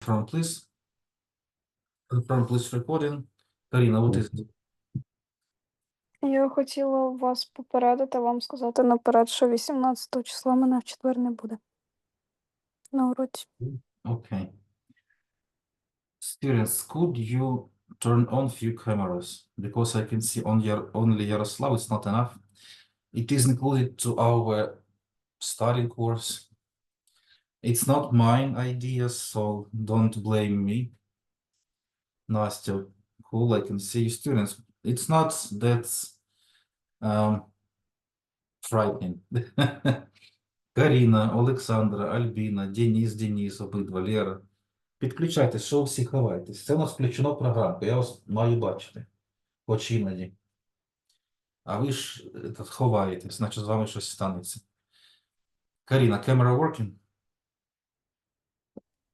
Confirm, please. Confirm, please, recording. Каріна, what is it? Я хотіла вас попередити, вам сказати наперед, що 18 числа мене в четвер не буде на уроці. Okay. Students, could you turn on few cameras? Because I can see only Yaroslav, it's not enough. It is included to our study course. It's not mine idea, so don't blame me. Nastya, cool, I can see you. Students. It's not that frightening. Каріна, Олександра, Альбіна, Денис, обидва, Лера. Підключайтесь, що ви всі ховаєтесь. Це у нас включено в програмку, я вас маю бачити, хоч іноді. А ви ж ховаєтесь, значить з вами щось станеться. Каріна, camera working?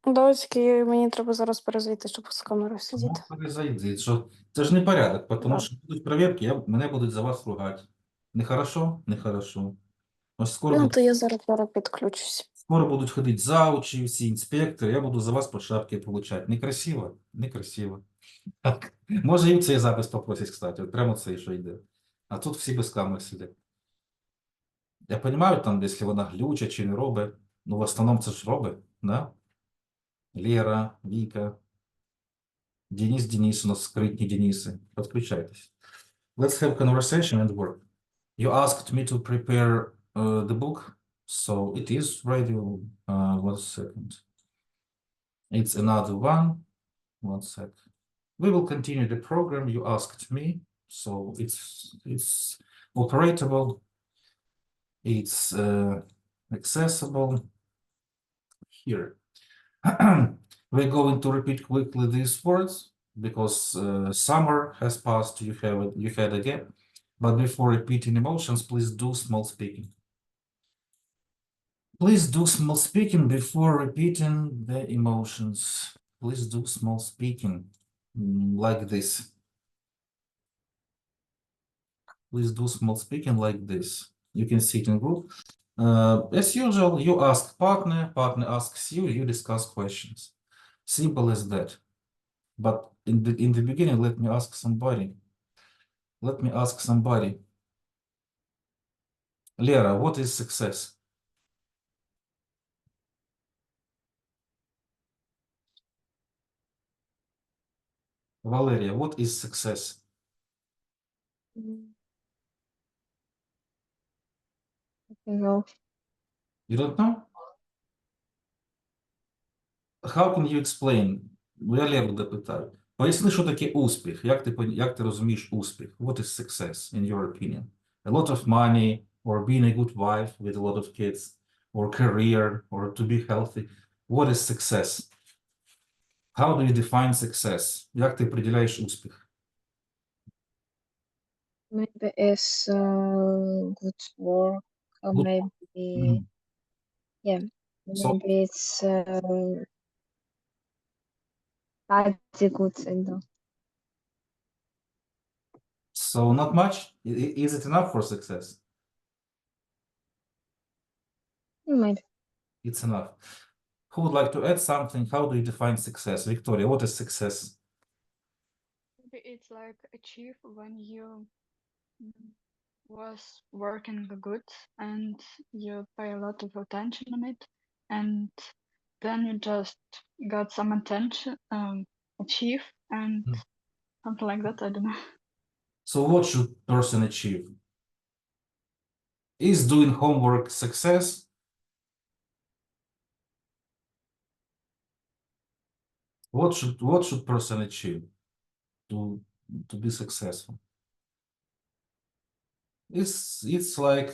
Доводьки, мені треба зараз перезвіти, щоб з камерою сидіти. Зайди, що це ж не порядок, тому що будуть перевірки, мене будуть за вас ругати. Нехорошо? Нехорошо. Ось Ну, то я зараз підключусь. скоро будуть ходити заучі, всі інспектори, я буду за вас по шапці получати. Некрасиво? Некрасиво. Так. Може і в цей запис попросять, кстати, от прямо цей, що йде. А тут всі без камер сидять. Я розумію, там, якщо вона глюча чи не робить, ну в основному це ж робить, да? Лера, Віка, Денис, у нас скритні Дениси. Підключайтесь. Let's have conversation and work. You asked me to prepare the book, so it is ready. 1 second. It's another one. 1 sec. We will continue the program you asked me, so it's operatable. It's accessible here. We're going to repeat quickly these words because summer has passed. You had a gap, but before repeating emotions, please do small speaking. Please do small speaking before repeating the emotions. Please do small speaking like this. Please do small speaking like this. You can see it in group. As usual, you ask partner asks you, you discuss questions. Simple as that. But in the beginning, let me ask somebody. Lera, what is success? Valeria, what is success? No. You don't know? How can you explain? Я Леру допитаю. Поясни, що таке успіх. Як ти розумієш успіх? What is success, in your opinion? A lot of money, or being a good wife with a lot of kids, or career, or to be healthy. What is success? How do you define success? Як ти определяєш успіх? Maybe it's good work, or Good- maybe yeah, So, maybe it's study good and so not much? Is it enough for success? maybe It's enough. Who would like to add something? How do you define success? Victoria, what is success? Maybe it's like achieve when you was working good and you pay a lot of attention on it, and then you just got some attention, achieve, and something like that. I don't know. So what should person achieve? Is doing homework success? What should person achieve to be successful? It's like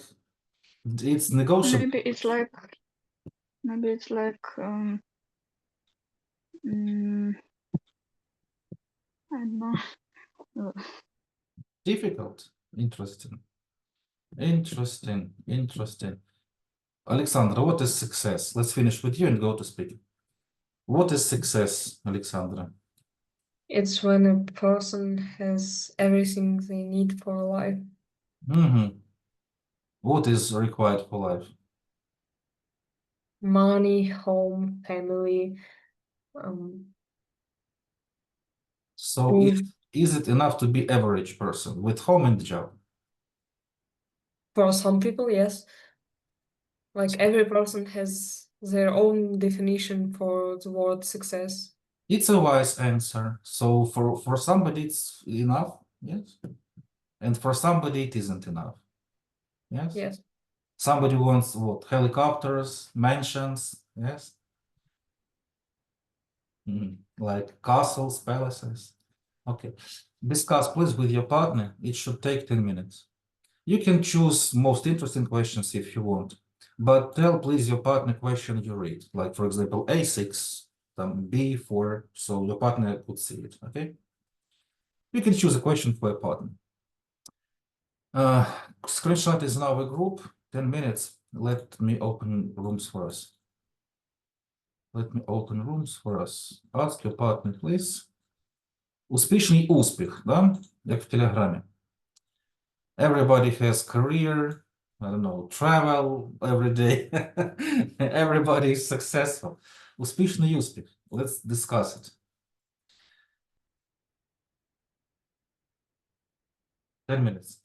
it's negotiable. Maybe it's like I don't know. Difficult. Interesting. Alexandra, what is success? Let's finish with you and go to speaking. What is success, Alexandra? It's when a person has everything they need for life. What is required for life? Money, home, family, So Mm. is it enough to be average person with home and job? For some people, yes. Like every person has their own definition for the word success. It's a wise answer. So for somebody it's enough, yes. And for somebody it isn't enough. Yes. Yes. Somebody wants what? Helicopters, mansions, yes. Like castles, palaces. Okay. Discuss please with your partner. It should take 10 minutes. You can choose most interesting questions if you want, but tell please your partner question you read. Like for example, A6, B4, so your partner could see it, okay? You can choose a question for a partner. Screenshot is now a group, 10 minutes. Let me open rooms for us. Let me open rooms for us. Ask your partner, please. Успішний успіх, да? Як в Телеграмі. Everybody has career, I don't know, travel every day. Everybody is successful. Успішний успіх. Let's discuss it. 10 minutes.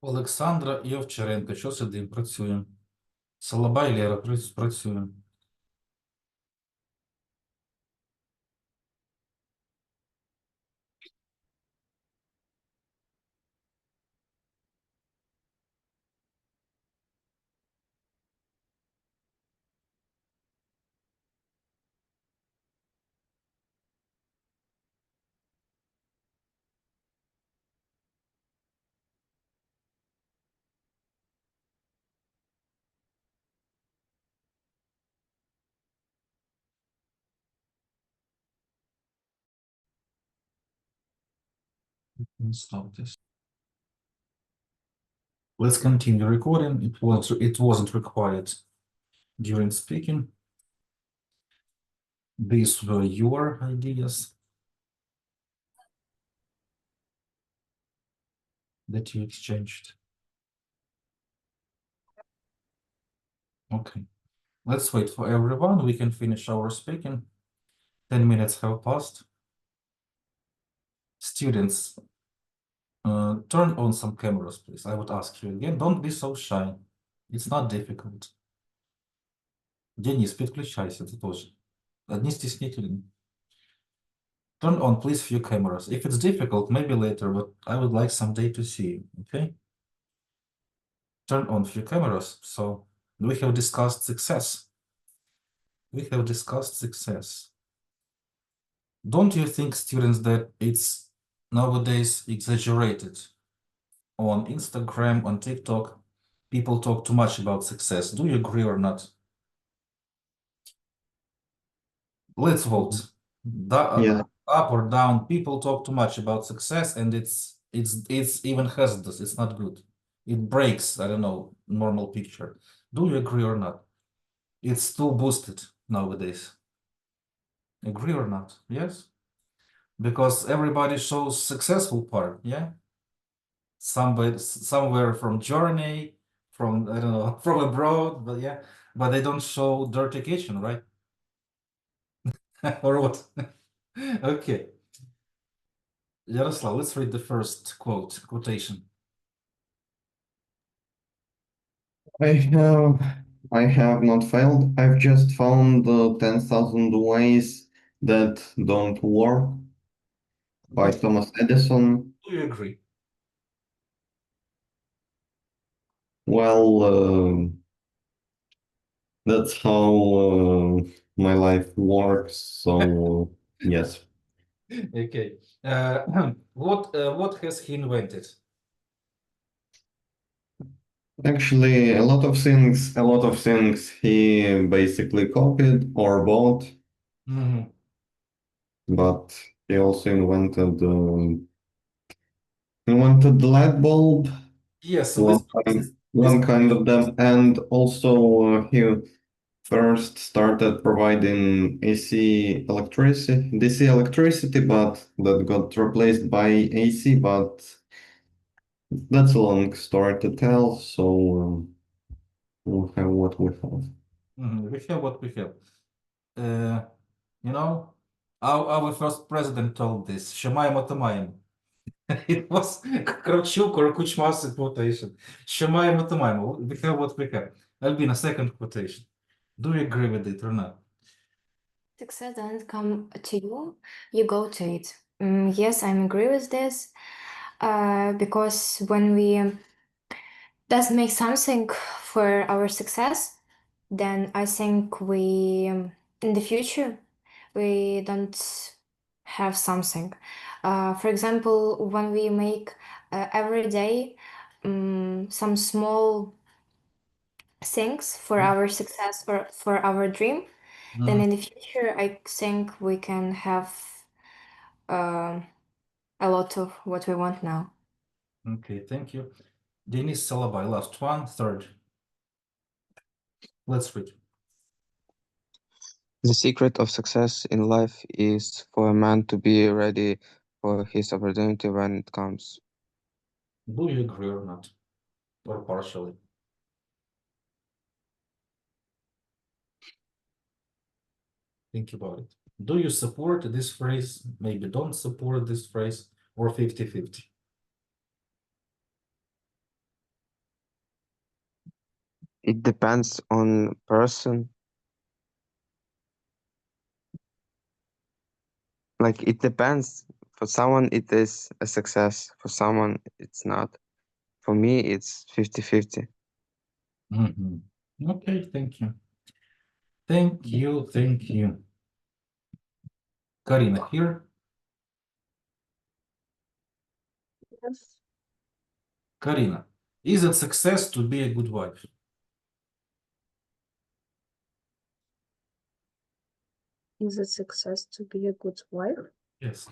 Олександра і Овчаренко. Що сидимо? Працюємо. Салабай Лера. Працюємо. Stop this. Let's continue recording. It wasn't required during speaking. These were your ideas that you exchanged. Okay. Let's wait for everyone. We can finish our speaking. 10 minutes have passed. Students, turn on some cameras, please. I would ask you again. Don't be so shy. It's not difficult. Денис, подключайся, ты тоже. Одни стеснительные. Turn on, please, few cameras. If it's difficult, maybe later, but I would like someday to see you, okay? Turn on few cameras. So we have discussed success. We have discussed success. Don't you think, students, that it's nowadays exaggerated? On Instagram, on TikTok, people talk too much about success. Do you agree or not? Let's vote. Yeah. Up or down, people talk too much about success, and it's even hazardous. It's not good. It breaks, I don't know, normal picture. Do you agree or not? It's too boosted nowadays. Agree or not? Yes? Because everybody shows successful part, yeah? Somewhere from Germany, from, I don't know, from abroad, but yeah, but they don't show dirty kitchen, right? Or what? Okay. Yaroslav, let's read the first quotation. I have not failed. I've just found the 10,000 ways that don't work by But Thomas Edison. do you agree? Well, that's how my life works. So yes, Okay. What has he invented? Actually, a lot of things he basically copied or bought, Mhm. but he also invented the light bulb, Yes, so this one kind of them, and also he first started providing DC electricity, but that got replaced by AC, but that's a long story to tell, so we'll have what we have. we have what we have. Uh, you know, our first president told this. Шамаємо та маємо. It was Kravchuk or Kuchma's quotation. Шамаємо та маємо. We have what we have. Albina, second quotation. Do you agree with it or not? Success doesn't come to you, you go to it. Yes, I agree with this. Because when we does make something for our success, then I think we in the future we don't have something. For example, when we make every day some small things for our success or for our dream, then in the future I think we can have a lot of what we want now. Okay, thank you. Denis Salabai, last one, third. Let's read. The secret of success in life is for a man to be ready for his opportunity when it comes. Do you agree or not? Or partially? Think about it. Do you support this phrase? Maybe don't support this phrase, or 50-50? It depends on person. Like it depends. For someone it is a success. For someone it's not. For me it's 50-50. Okay, thank you. Thank you, thank you. Karina here. Yes. Karina, is it success to be a good wife? Is it success to be a good wife? Yes.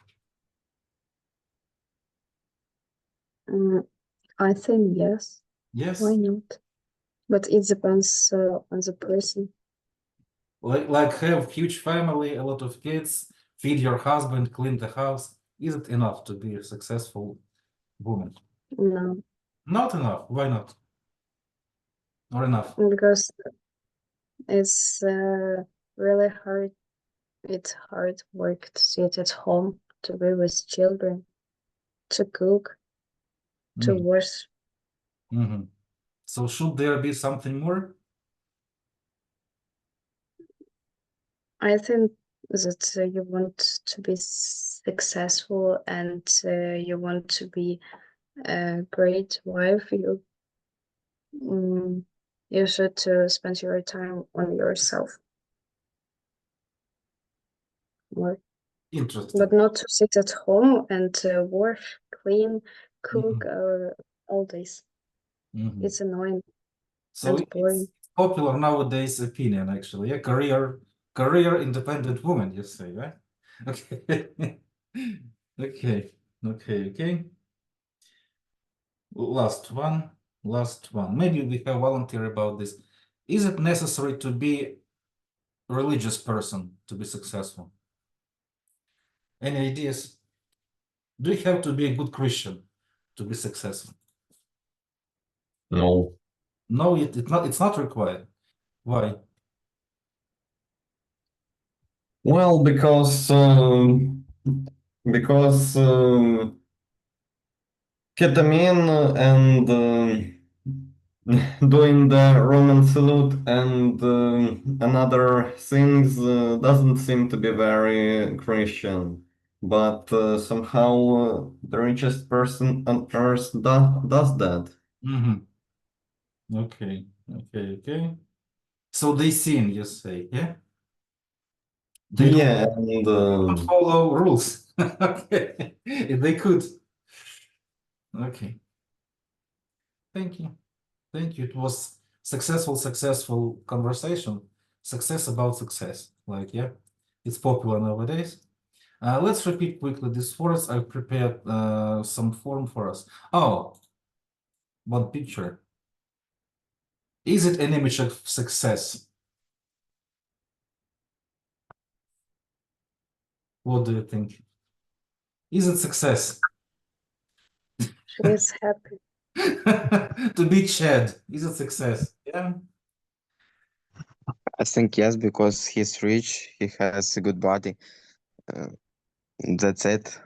I think yes. Yes. Why not? But it depends on the person. Like have huge family, a lot of kids, feed your husband, clean the house. Is it enough to be a successful woman? No, Not enough. Why not? Or enough? because it's really hard. It's hard work to sit at home, to be with children, to cook, to wash. So should there be something more? I think that you want to be successful and you want to be a great wife. You should spend your time on yourself more, Interesting. but not to sit at home and wash, clean, cook all days. It's annoying So and it's boring. popular nowadays opinion, actually. A career independent woman, you say, right? Okay. Okay. Last one. Maybe we have volunteer about this. Is it necessary to be a religious person to be successful? Any ideas? Do you have to be a good Christian to be successful? No. No, it's not required. Why? Well, because ketamine and doing the Roman salute and another things doesn't seem to be very Christian, but somehow the richest person on earth does that. Okay. So they sin, you say, yeah? They Yeah, and don't follow rules. Okay, if they could. Okay. Thank you. Thank you. It was successful conversation. Success about success. Like, yeah, it's popular nowadays. Let's repeat quickly these words. I prepared some form for us. Oh, one picture. Is it an image of success? What do you think? Is it success? She is happy. To be Chad, is it success? Yeah. I think yes, because he's rich, he has a good body. Uh, that's it.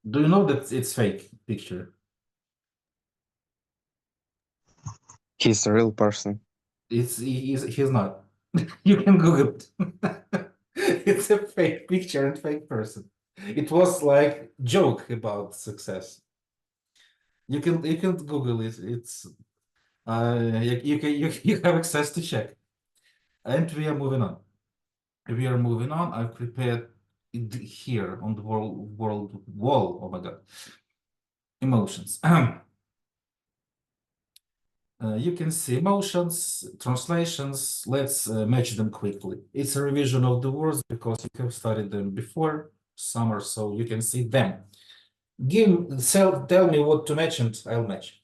Do you know that it's fake picture? He's a real person. He's not. You can Google it. It's a fake picture and fake person. It was like joke about success. You can Google it. It's you have access to check. And we are moving on. I've prepared it here on the world wall. Oh my God. Emotions. You can see emotions, translations. Let's match them quickly. It's a revision of the words because you have studied them before summer, so you can see them. Tell me what to match and I'll match.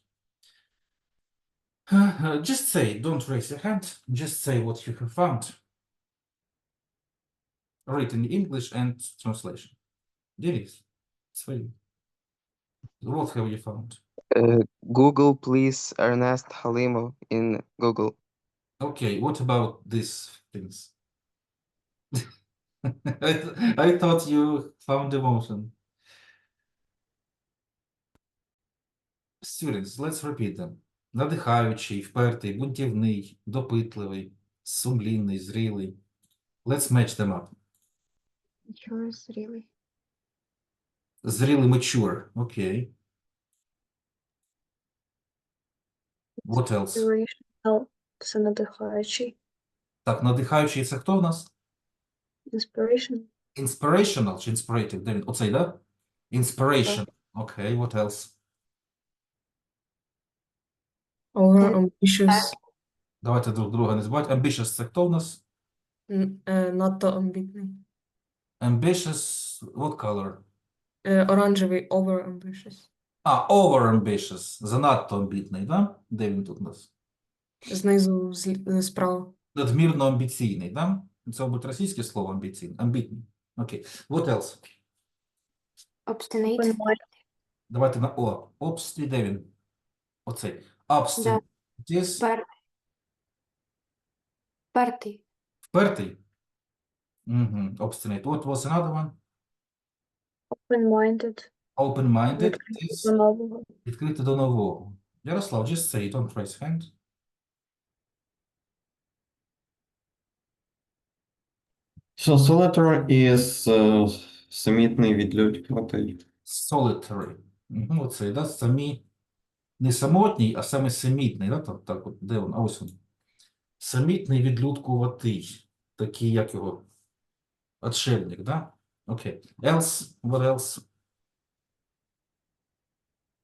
Just say, don't raise your hand. Just say what you have found. Written in English and translation. Денис, it's for you. What have you found? Google, please, Ernest Halimo in Google. Okay, what about these things? I thought you found emotion. Students, let's repeat them. Надихаючий, впертий, бунтівний, допитливий, сумлінний, зрілий. Let's match them up. Yours, really. Зрілий, mature. Okay. What else? Inspirational. Це надихаючий. Так, надихаючий це хто у нас? Inspiration. Inspirational чи inspirative? Де він? Оцей, да? Inspiration. Okay, what else? Over ambitious. Давайте друг друга не збивати. Ambitious це хто у нас? Надто амбітний. Ambitious, what color? Оранжевий, over ambitious. Over ambitious. Занадто амбітний, да? Де він тут у нас? Знизу справа. Надмірно амбіційний, да? Це, мабуть, російське слово амбіційний. Амбітний. Окей. What else? Obstinate. Open-minded. Давайте на О. Обстрій, де він? Оцей. Обстрій. This. Впертий. Впертий. Obstinate. What was another one? Open-minded. Open-minded. Відкритий This. до нового. Відкрити до нового. Ярослав, just say, don't raise hand. So solitary is самітний відлюдькуватий. Solitary. Оцей, да? Не самотній, а саме самітний, да? Так, от, де він? Ось він. Самітний відлюдкуватий. Такий, як його? Отшельник, да? Окей. Else, what else?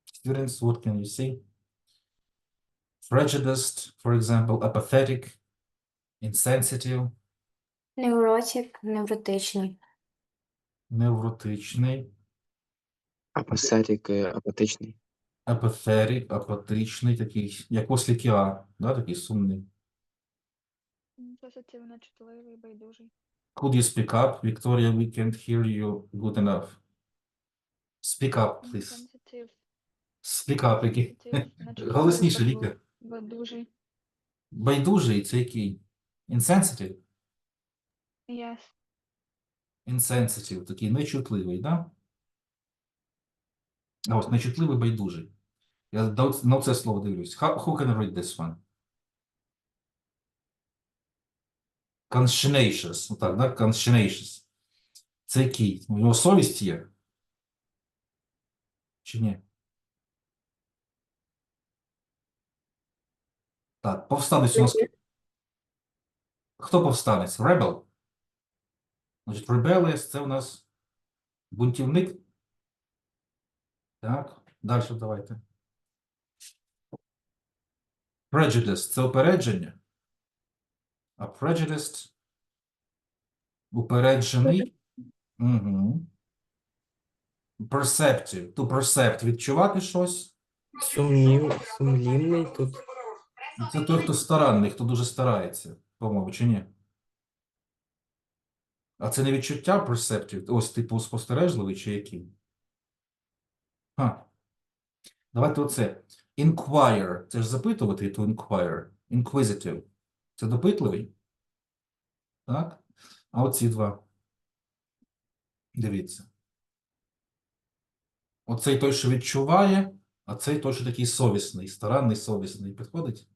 Students, what can you see? Prejudiced, for example, apathetic, insensitive, Невротик. Невротичний. невротичний, Апатичний. апатричний, такий, як ослікіа, да, такий сумний. Позитивно чутливий, байдужий. Could you speak up? Victoria, we can't hear you good enough. Speak up, please. Insensitive. Speak up, який. Sensitive, нечутливий, Голосніше, Віка. байдужий. Байдужий, це який? Insensitive? Yes. Insensitive, такий нечутливий, да? А ось нечутливий, байдужий. Я на це слово дивлюсь. Who can read this one? Conscientious. Отак, да? Conscientious. Це який? У нього совість є? Чи ні? Так, повстанець у нас. Хто повстанець? Rebel? Значить, rebellious – це у нас бунтівник. Так, далі давайте. Prejudice – це упередження. А prejudiced – упереджений. Угу. Perceptive – to percept – відчувати щось. Сумлінний тут. Це той, хто старанний, хто дуже старається, по-моєму, чи ні? А це не відчуття perceptive? Ось, типу, спостережливий чи який? Давайте оце. Inquire. Це ж запитувати, to inquire. Inquisitive. Це допитливий? Так? А оці два. Дивіться. Оцей той, що відчуває, а цей той, що такий совісний, старанний, совісний. Підходить?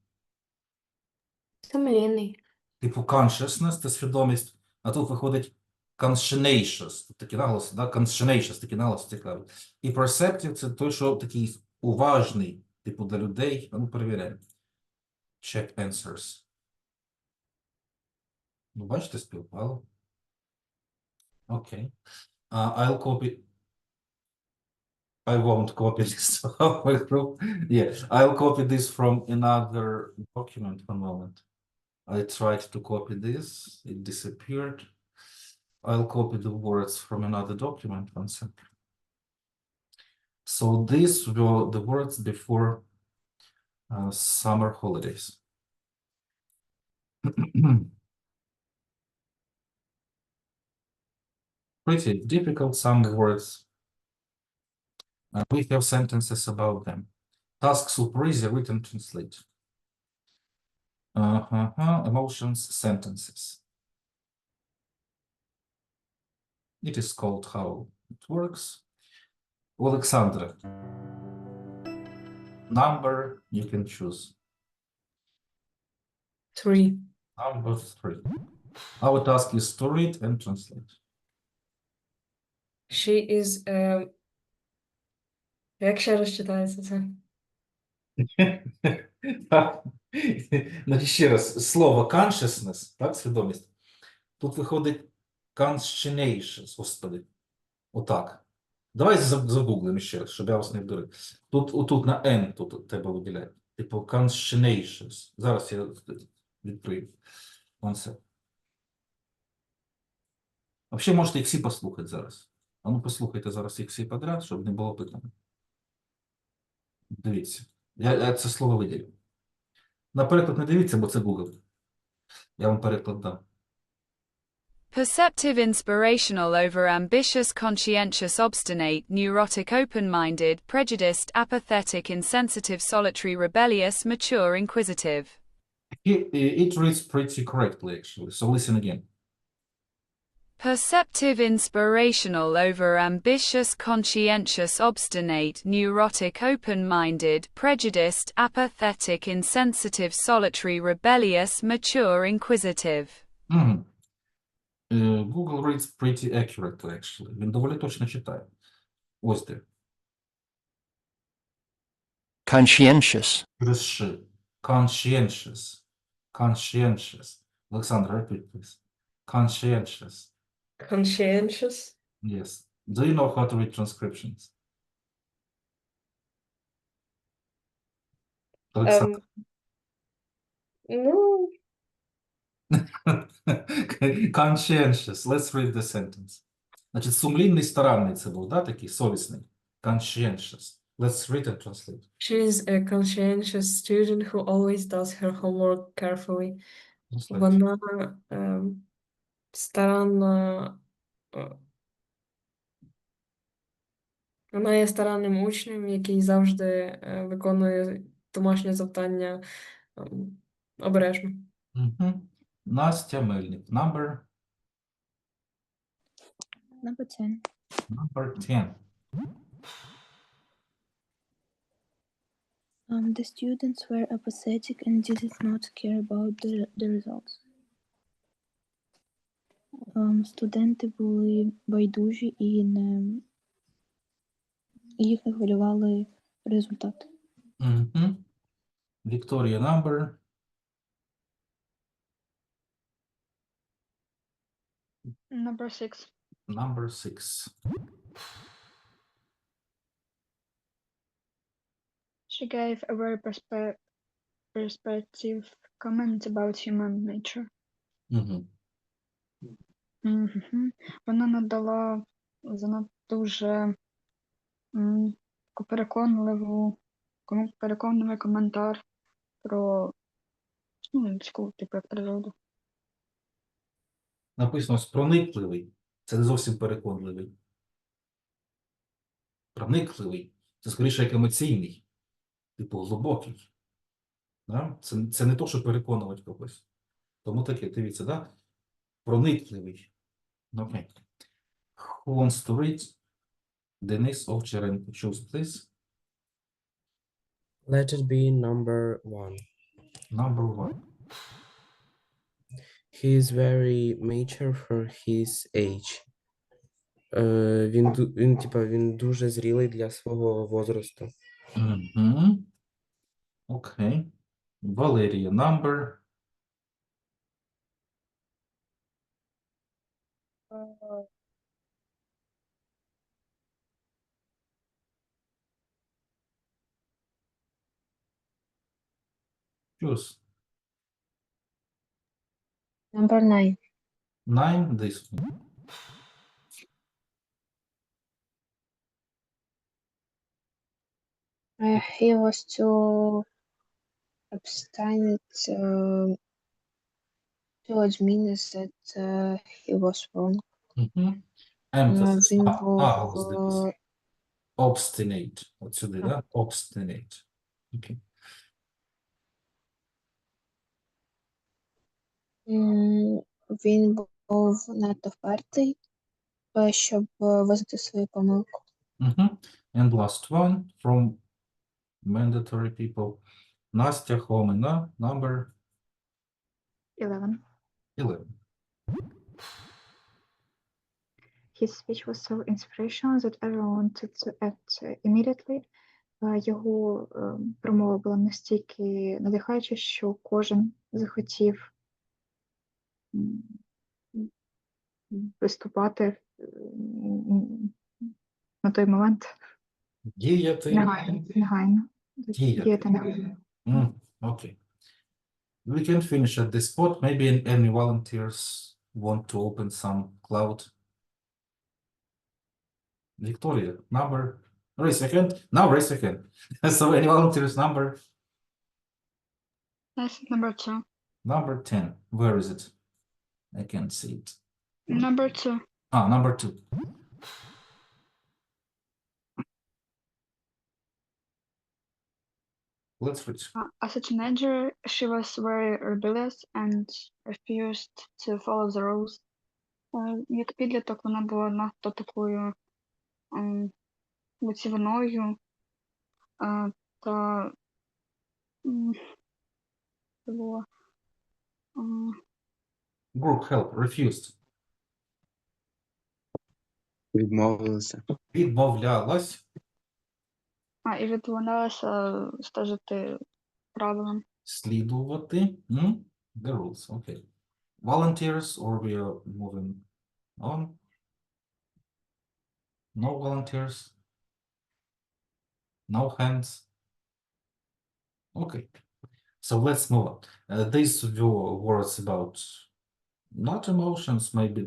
Сумлінний. Типу consciousness – це свідомість, а тут виходить conscientious. Тут такий наголос, да? Conscientious, такий наголос цікавий. І perceptive – це той, що такий уважний, типу для людей. А ну, перевіряємо. Check answers. Ну, бачите, співпало. Окей. I'll copy. I won't copy this from my group. Yeah, I'll copy this from another document. One moment. I tried to copy this. It disappeared. I'll copy the words from another document. One second. So these were the words before summer holidays. Pretty difficult, some words. We have sentences about them. Task super easy, written translate. Emotions, sentences. It is called how it works. Alexandra. Number you can choose. 3. Number 3. Our task is to read and translate. She is як ще раз читається це? Значить, ще раз, слово consciousness, так, свідомість. Тут виходить conscientious, господи. Отак. Давай загуглимо ще раз, щоб я вас не вдурив. Тут на N тут тебе виділяють. Типу conscientious. Зараз я відкрию. Взагалі, можете їх всі послухати зараз. А ну, послухайте зараз їх всі подряд, щоб не було питання. Дивіться. Я це слово виділю. На переклад не дивіться, бо це Google. Я вам переклад дам. Perceptive, inspirational, over ambitious, conscientious, obstinate, neurotic, open minded, prejudiced, apathetic, insensitive, solitary, rebellious, mature, inquisitive. It reads pretty correctly, actually. So listen again. Perceptive, inspirational, over ambitious, conscientious, obstinate, neurotic, open minded, prejudiced, apathetic, insensitive, solitary, rebellious, mature, inquisitive. Google reads pretty accurately, actually. Він доволі точно читає. Ось де. Conscientious. Через «ш». Conscientious. Conscientious. Alexander, repeat, please. Conscientious. Conscientious. Yes. Do you know how to read transcriptions? Alexander. Ну, Conscientious. Let's read the sentence. Значить, сумлінний, старанний це був, да, такий, совісний. Conscientious. Let's read and translate. she is a conscientious student who always does her homework carefully. Translate. Вона старанна. Вона є старанним учнем, який завжди виконує домашнє завдання обережно. Настя Мельник. Number 10. Number 10. The students were apathetic and did not care about the results. Студенти були байдужі і їх не хвилювали результати. Victoria, number Number 6. Number 6. She gave a very perspective comment about human nature. Угу. Вона надала занадто дуже таку переконливий коментар про людську, типу, як природу. Написано проникливий. Це не зовсім переконливий. Проникливий. Це скоріше як емоційний. Типу глибокий. Да? Це не то, що переконувати когось. Тому таке, дивіться, да? Проникливий. Окей. Who wants to read? Денис Овчаренко. Choose, please. Let it be number 1. Number 1. He is very mature for his age. Він дуже зрілий для свого возрасту. Угу. Окей. Валерія, number. Choose. Number 9. 9, this one. He was too abstinent to admit that he was wrong. Угу. Emphasis. Він Наголос був дивись. Obstinate. От сюди, да? Obstinate. Окей. він був надто впертий, щоб визнати свою помилку. Угу. And last one from mandatory people. Настя Хомина, number 11. 11. His speech was so inspirational that everyone wanted to act immediately. Його промова була настільки надихаюча, що кожен захотів виступати на той момент. Діяти. Негайно. Діяти. Діяти негайно. Okay. We can finish at this spot. Maybe any volunteers want to open some cloud. Victoria, number. Raise your hand. Now raise your hand. So any volunteers number? Yes, number 2. Number 10. Where is it? I can't see it. Number 2. Number 2. Let's read. As a teenager, she was very rebellious and refused to follow the rules. Як підліток вона була надто такою витівною та було Group help. Refused. Відмовилися. Відмовлялась. і відмовлялася стежити правилам. Слідувати. The rules. Okay. Volunteers, or we are moving on? No volunteers? No hands? Okay. So let's move on. These were words about not emotions, maybe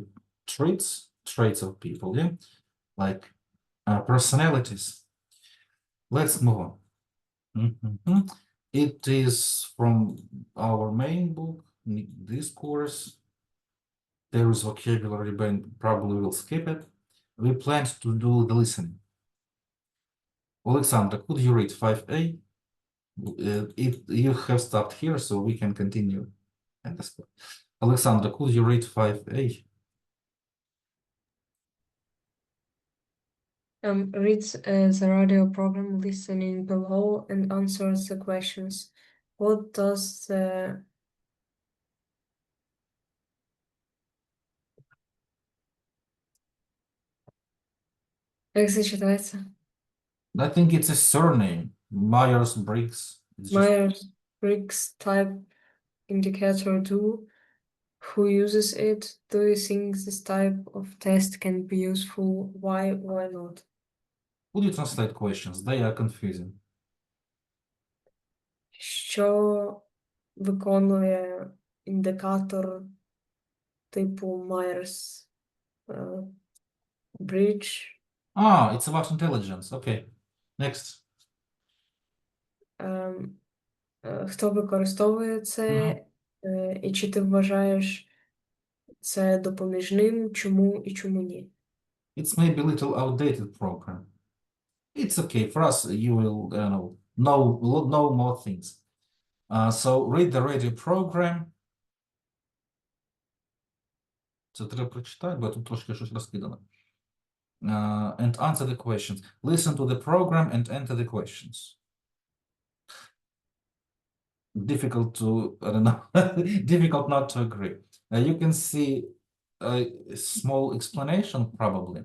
traits of people, yeah? Like personalities. Let's move on. It is from our main book, this course. There is vocabulary, but probably we'll skip it. We planned to do the listening. Alexandra, could you read 5A? You have stopped here, so we can continue at this point. Alexandra, could you read 5A? Read the radio program listening below and answers the questions. What does the Як це читається? I think it's a surname. Myers-Briggs. It's just Myers-Briggs type indicator 2. Who uses it? Do you think this type of test can be useful? Why not? Would you translate questions? They are confusing. Що виконує індикатор типу Myers Bridge? It's about intelligence. Okay. Next. Хто використовує це, і чи ти вважаєш це допоміжним, чому і чому ні? It's maybe a little outdated program. It's okay for us. You will know more things. So read the radio program. Це треба прочитати, бо тут трошки щось розкидано. And answer the questions. Listen to the program and enter the questions. Difficult to, I don't know, difficult not to agree. You can see a small explanation probably.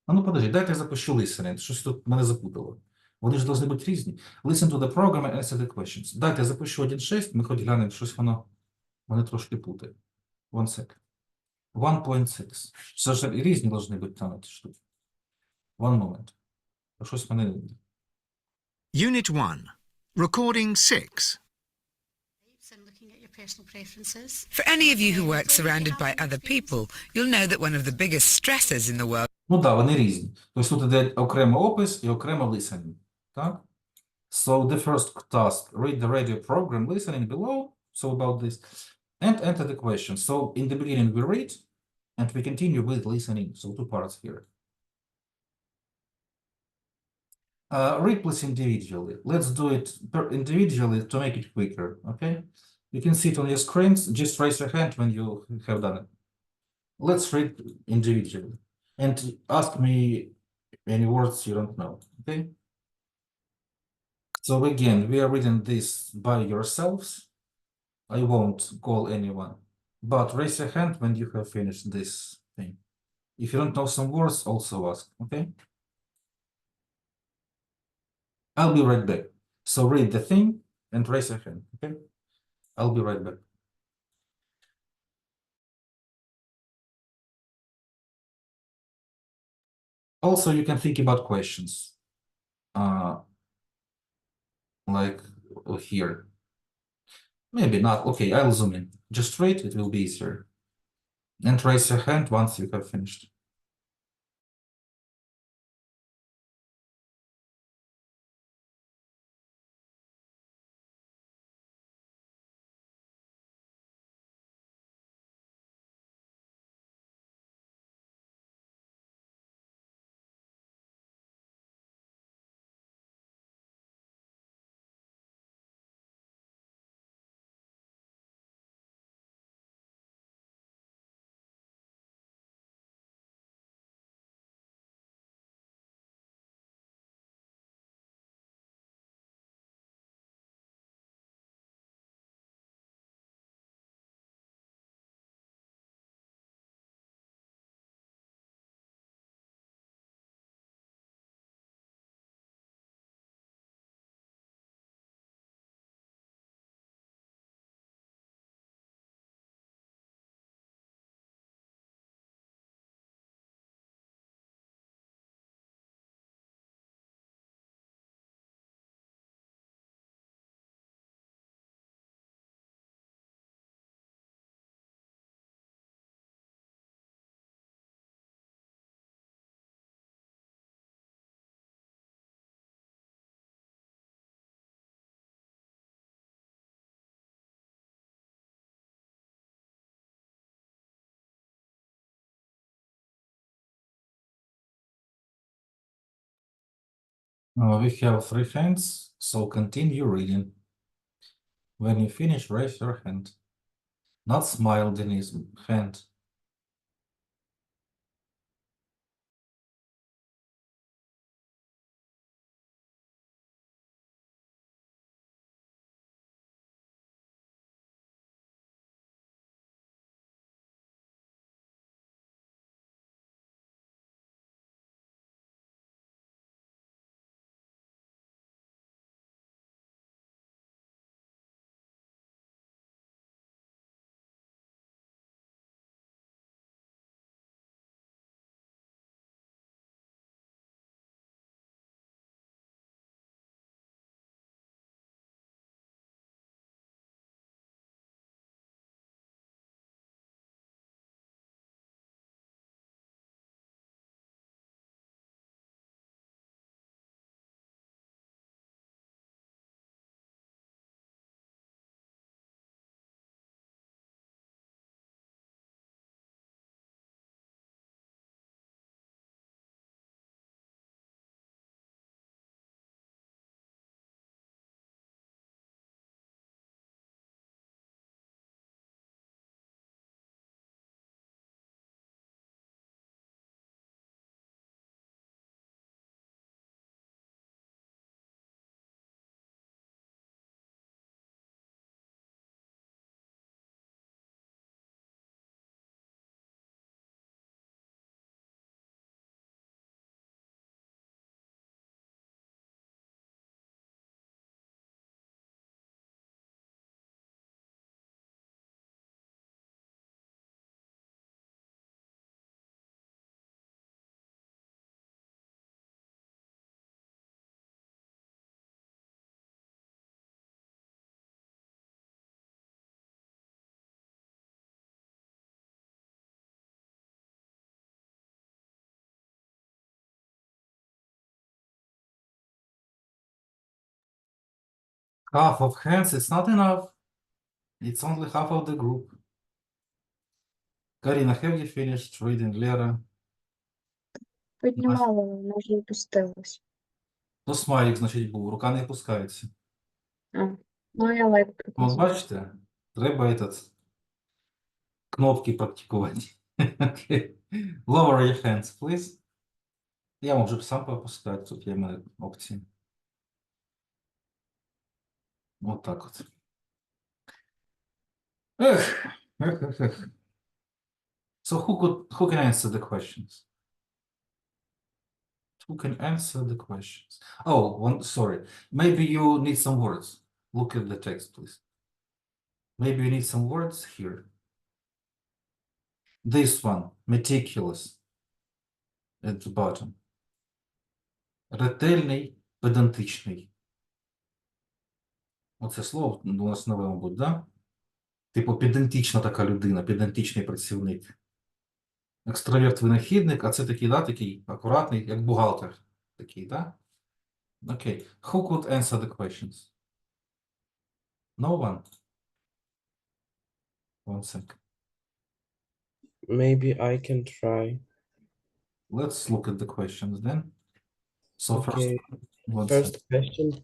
Ну, подожди, дайте я запишу listening. Щось тут мене запутало. Вони ж повинні бути різні. Listen to the program and answer the questions. Дайте я запишу 1.6, ми хоч глянемо, щось вони трошки путає. One second. 1.6. Це ж різні повинні бути там ці штуки. One moment. Щось мене... Unit 1. Recording 6. And looking at your personal preferences. For any of you who work surrounded by other people, you'll know that one of the biggest stresses in the world. Ну так, вони різні. Тобто тут іде окремо опис і окремо listening. Так? So the first task, read the radio program listening below. So about this. And enter the question. So in the beginning we read and we continue with listening. So two parts here. Read please individually. Let's do it individually to make it quicker. Okay? You can see it on your screens. Just raise your hand when you have done it. Let's read individually. And ask me any words you don't know. Okay? So again, we are reading this by yourselves. I won't call anyone. But raise your hand when you have finished this thing. If you don't know some words, also ask. Okay? I'll be right back. So read the thing and raise your hand. Okay? I'll be right back. Also, you can think about questions. Like here. Maybe not. Okay, I'll zoom in. Just read, it will be easier. And raise your hand once you have finished. We have 3 hands, so continue reading. When you finish, raise your hand. Not smile, Denise, hand. Half of hands, it's not enough. It's only half of the group. Karina, have you finished reading Lera? Піднімала, вона вже опустилась. То смайлик, значить, був, рука не опускається. А, ну я лайк От показую. бачите, треба кнопки практикувати. Okay. Lower your hands, please. Я можу сам попускати, тут є в мене опції. От так от. Ех, ех. So who can answer the questions? Who can answer the questions? Oh, sorry. Maybe you need some words. Look at the text, please. Maybe you need some words here. This one, meticulous, at the bottom. Ретельний, педантичний. Оце слово у нас нове, мабуть, да? Типу, педантична така людина, педантичний працівник. Екстраверт-винахідник, а це такий, да, такий акуратний, як бухгалтер. Такий, да? Окей. Who could answer the questions? No one? One second. Maybe I can try. Let's look at the questions then. So Okay, one first second. question.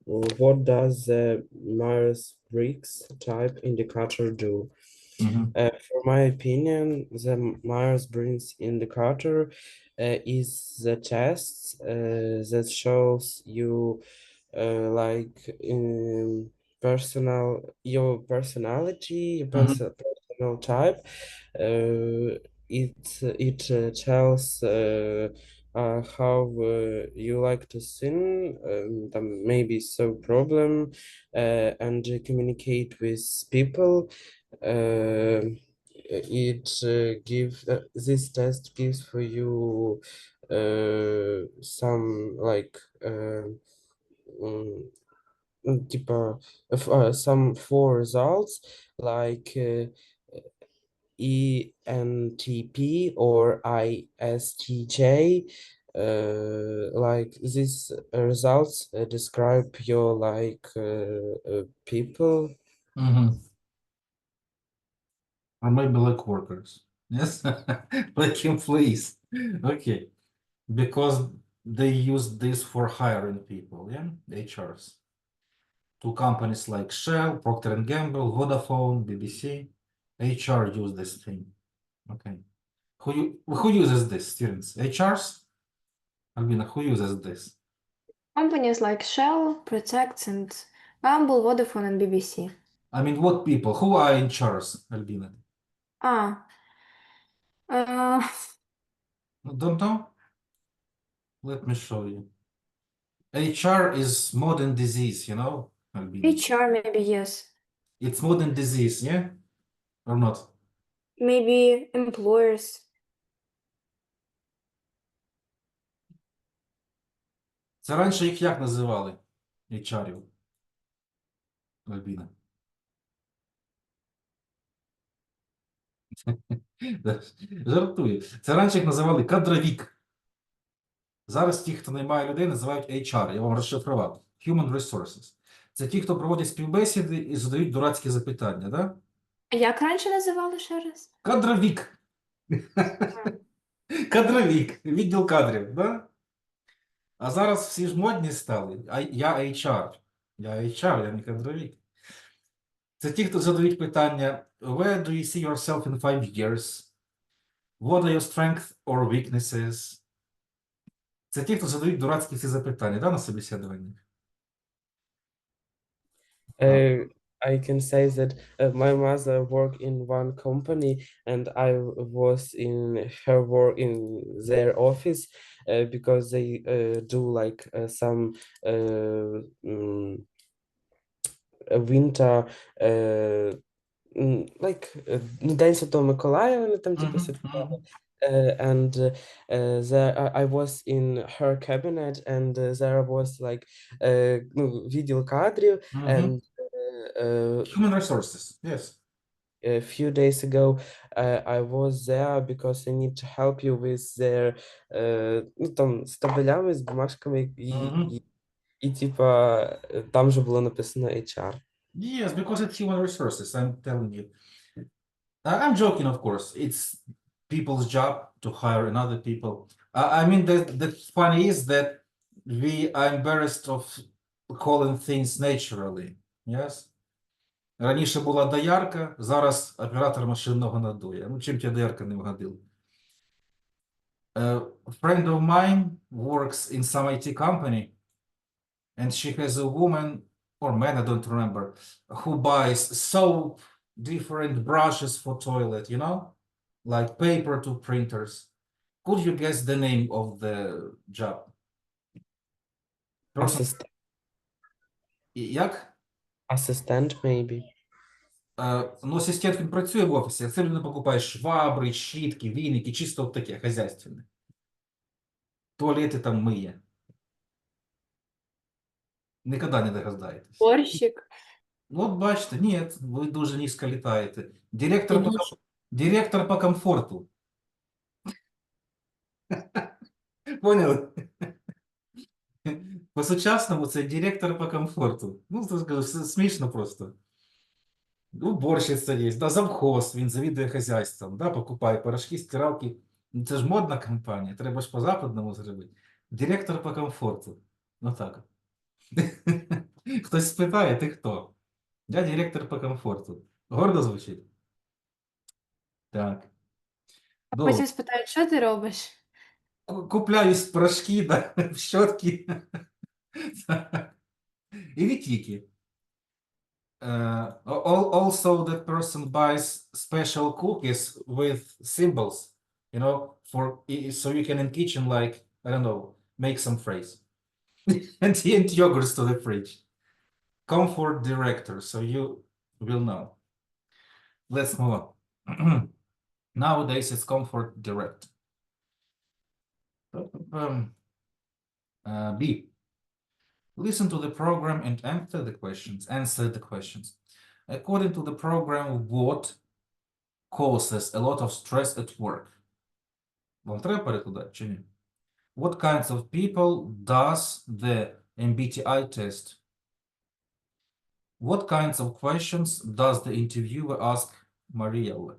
What does the Myers-Briggs type indicator do? For my opinion, the Myers-Briggs indicator is the test that shows you like your personality, your personal type. It tells how you like to sing, maybe so problem, and communicate with people. This test gives for you some like some 4 results like ENTP or ISTJ. Like these results describe your like people. Or maybe like workers. Yes, like employees. Okay, because they use this for hiring people, yeah, HRs. To companies like Shell, Procter & Gamble, Vodafone, BBC, HR use this thing. Okay. Who uses this, students? HRs? Albina, who uses this? Companies like Shell, Protect, and Gamble, Vodafone, and BBC. I mean, what people? Who are in charge, Albina? Don't know? Let me show you. HR is modern disease, you know, Albina? HR, maybe, yes. It's modern disease, yeah? Or not? Maybe employers. Це раніше їх як називали? HR-ів. Альбіна. Жартую. Це раніше їх називали кадровік. Зараз ті, хто наймає людей, називають HR. Я вам розшифрував. Human Resources. Це ті, хто проводять співбесіди і задають дурацькі запитання, да? Як раніше називали ще раз? Кадровік. Кадровік. Відділ кадрів, да? А зараз всі ж модні стали. Я HR. Я HR, я не кадровік. Це ті, хто задають питання: Where do you see yourself in 5 years? What are your strengths or weaknesses? Це ті, хто задають дурацькі ці запитання, да, на собеседуванні? I can say that my mother worked in one company and I was in her work in their office because they do like some winter like День Святого Миколая, вони там типу святкували. And there I was in her cabinet and there was like відділ кадрів and Human resources, yes. A few days ago, I was there because I need to help you with their, ну там з табелями, з бумажками, І типа там же було написано HR. Yes, because it's human resources, I'm telling you. I'm joking, of course. It's people's job to hire another people. I mean, the funny is that we are embarrassed of calling things naturally. Yes? Раніше була доярка, зараз оператор машинного надуя. Ну, чим тебе доярка не вгодила? A friend of mine works in some IT company, and she has a woman or man, I don't remember, who buys soap, different brushes for toilet, you know, like paper to printers. Could you guess the name of the job? Person, Assistant, як? assistant maybe. Ну, асистент він працює в офісі, а це людина покупає швабри, щітки, віники, чисто от таке, хазяйственне. Туалети там миє. Ніколи не догадаєтесь. Борщик. Ну, от бачите, ні, ви дуже низько літаєте. Директор по комфорту. Поняли? По-сучасному це директор по комфорту. Ну, це скажу, смішно просто. Уборщиця є, да, завхоз, він завідує хазяйством, да, покупає порошки, стиралки. Ну, це ж модна компанія, треба ж по-западному зробити. Директор по комфорту. Ну так. Хтось спитає, ти хто? Я директор по комфорту. Гордо звучить? Так. А Добре. потім спитають, що ти робиш? Купляюсь порошки, да, щотки. І вітіки. Also, that person buys special cookies with symbols, you know, so you can in kitchen, like, I don't know, make some phrase. And yogurts to the fridge. Comfort director, so you will know. Let's move on. Nowadays, it's comfort director. B. Listen to the program and answer the questions. According to the program, what causes a lot of stress at work? Вам треба перекладати чи ні? What kinds of people does the MBTI test? What kinds of questions does the interviewer ask Marielle?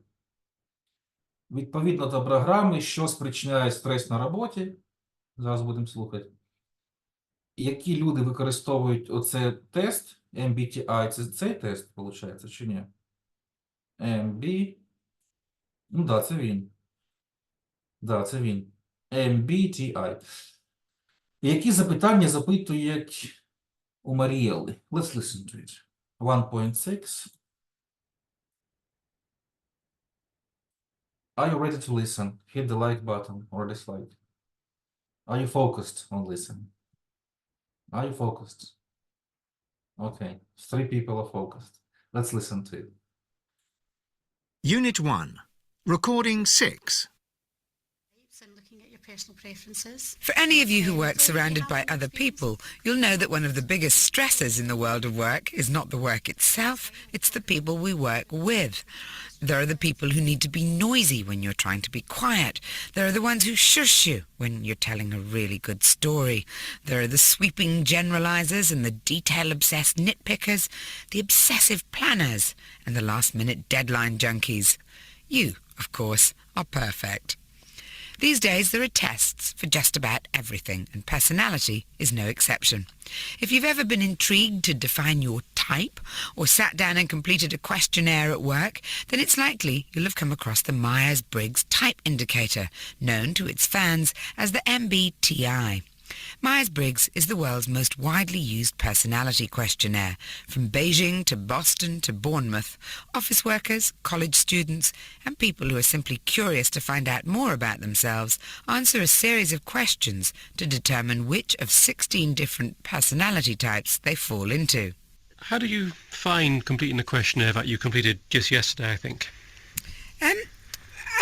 Відповідно до програми, що спричиняє стрес на роботі, зараз будемо слухати. Які люди використовують оце тест, MBTI, це цей тест, виходить, чи ні? MB, ну да, це він. Да, це він. MBTI. Які запитання запитують у Маріелли? Let's listen to it. 1.6. Are you ready to listen? Hit the like button or dislike. Are you focused on listening? Are you focused? Okay, 3 people are focused. Let's listen to it. Unit 1. Recording 6. And looking at your personal preferences. For any of you who work surrounded by other people, you'll know that one of the biggest stresses in the world of work is not the work itself, it's the people we work with. There are the people who need to be noisy when you're trying to be quiet. There are the ones who shush you when you're telling a really good story. There are the sweeping generalizers and the detail-obsessed nitpickers, the obsessive planners, and the last-minute deadline junkies. You, of course, are perfect. These days there are tests for just about everything, and personality is no exception. If you've ever been intrigued to define your type, or sat down and completed a questionnaire at work, then it's likely you'll have come across the Myers-Briggs Type Indicator, known to its fans as the MBTI. Myers-Briggs is the world's most widely used personality questionnaire. From Beijing to Boston to Bournemouth, office workers, college students, and people who are simply curious to find out more about themselves answer a series of questions to determine which of 16 different personality types they fall into. How do you find completing the questionnaire that you completed just yesterday, I think?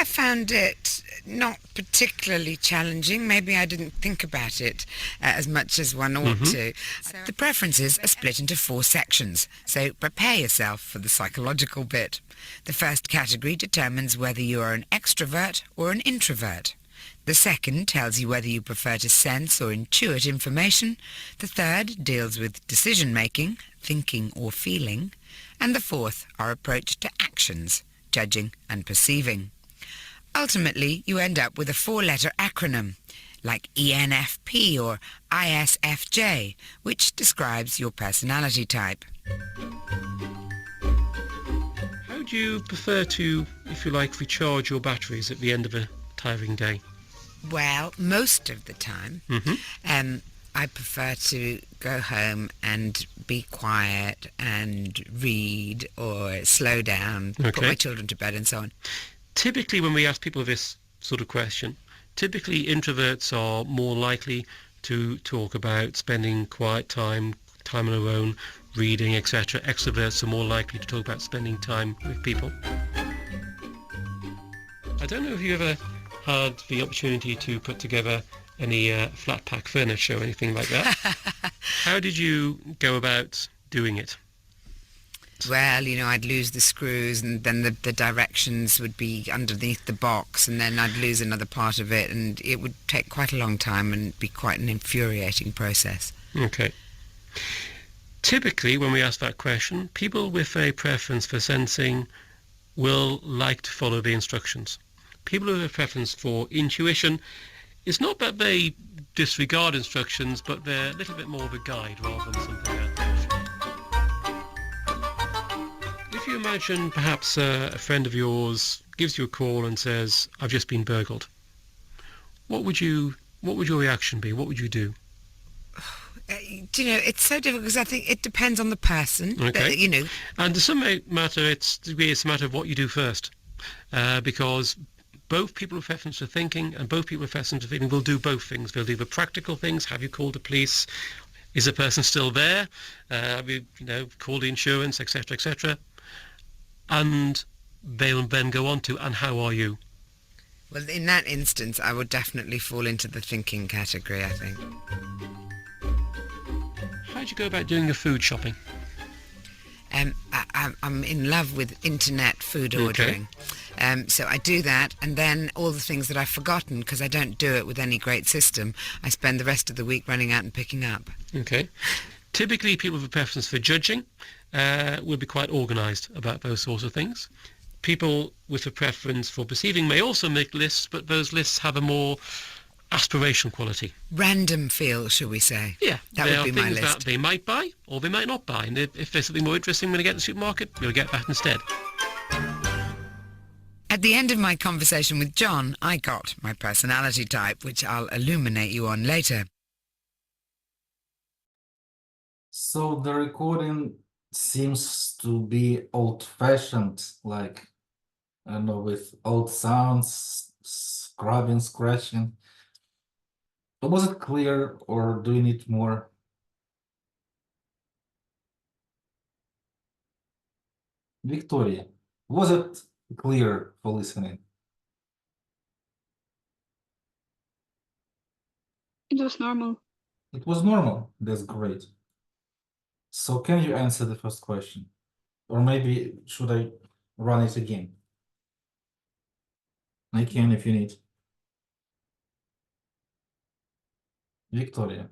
I found it not particularly challenging. Maybe I didn't think about it as much as one ought to. The preferences are split into 4 sections, so prepare yourself for the psychological bit. The first category determines whether you are an extrovert or an introvert. The second tells you whether you prefer to sense or intuit information. The third deals with decision-making, thinking or feeling. And the fourth, our approach to actions, judging and perceiving. Ultimately, you end up with a 4-letter acronym, like ENFP or ISFJ, which describes your personality type. How do you prefer to, if you like, recharge your batteries at the end of a tiring day? Well, most of the time, I prefer to go home and be quiet and read or slow down, put my children to bed and so on. Typically, when we ask people this sort of question, typically introverts are more likely to talk about spending quiet time on their own, reading, etc. Extroverts are more likely to talk about spending time with people. I don't know if you ever had the opportunity to put together any flat pack furniture or anything like that. How did you go about doing it? Well, you know, I'd lose the screws and then the directions would be underneath the box and then I'd lose another part of it and it would take quite a long time and be quite an infuriating process. Okay. Typically, when we ask that question, people with a preference for sensing will like to follow the instructions. People with a preference for intuition, it's not that they disregard instructions, but they're a little bit more of a guide rather than something out there. If you imagine perhaps a friend of yours gives you a call and says, "I've just been burgled," what would your reaction be? What would you do? Do you know, it's so difficult because I think it depends on the person. Okay. You know. And to some matter, it's a matter of what you do first, because both people with preference for thinking and both people with preference for feeling will do both things. They'll do the practical things. Have you called the police? Is the person still there? Have you called the insurance, etc., etc.? And they'll then go on to, and how are you? Well, in that instance, I would definitely fall into the thinking category, I think. How do you go about doing your food shopping? I'm in love with internet food ordering. So I do that, and then all the things that I've forgotten, because I don't do it with any great system, I spend the rest of the week running out and picking up. Okay. Typically, people with a preference for judging will be quite organised about those sorts of things. People with a preference for perceiving may also make lists, but those lists have a more aspirational quality. Random feel, shall we say? Yeah, that would be my list. That they might buy or they might not buy, and if there's something more interesting when they get to the supermarket, you'll get that instead. At the end of my conversation with John, I got my personality type, which I'll illuminate you on later. So the recording seems to be old-fashioned, like, I don't know, with old sounds, scrubbing, scratching. But was it clear, or do you need more? Victoria, was it clear for listening? It was normal. It was normal. That's great. So can you answer the first question? Or maybe should I run it again? I can if you need. Victoria,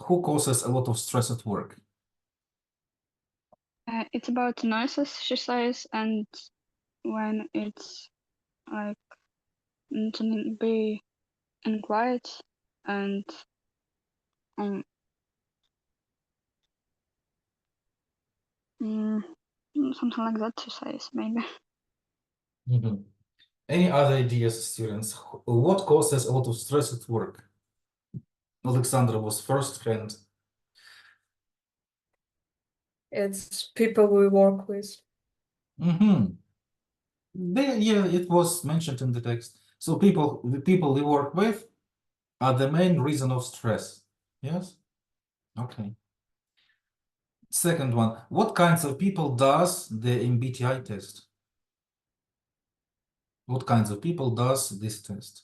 who causes a lot of stress at work? It's about noises, she says, and when it's like to be in quiet and something like that, she says, maybe. Any other ideas, students? What causes a lot of stress at work? Alexandra was first hand. It's people we work with. Yeah, it was mentioned in the text. So the people we work with are the main reason of stress. Yes? Okay. Second one, what kinds of people does the MBTI test? What kinds of people does this test?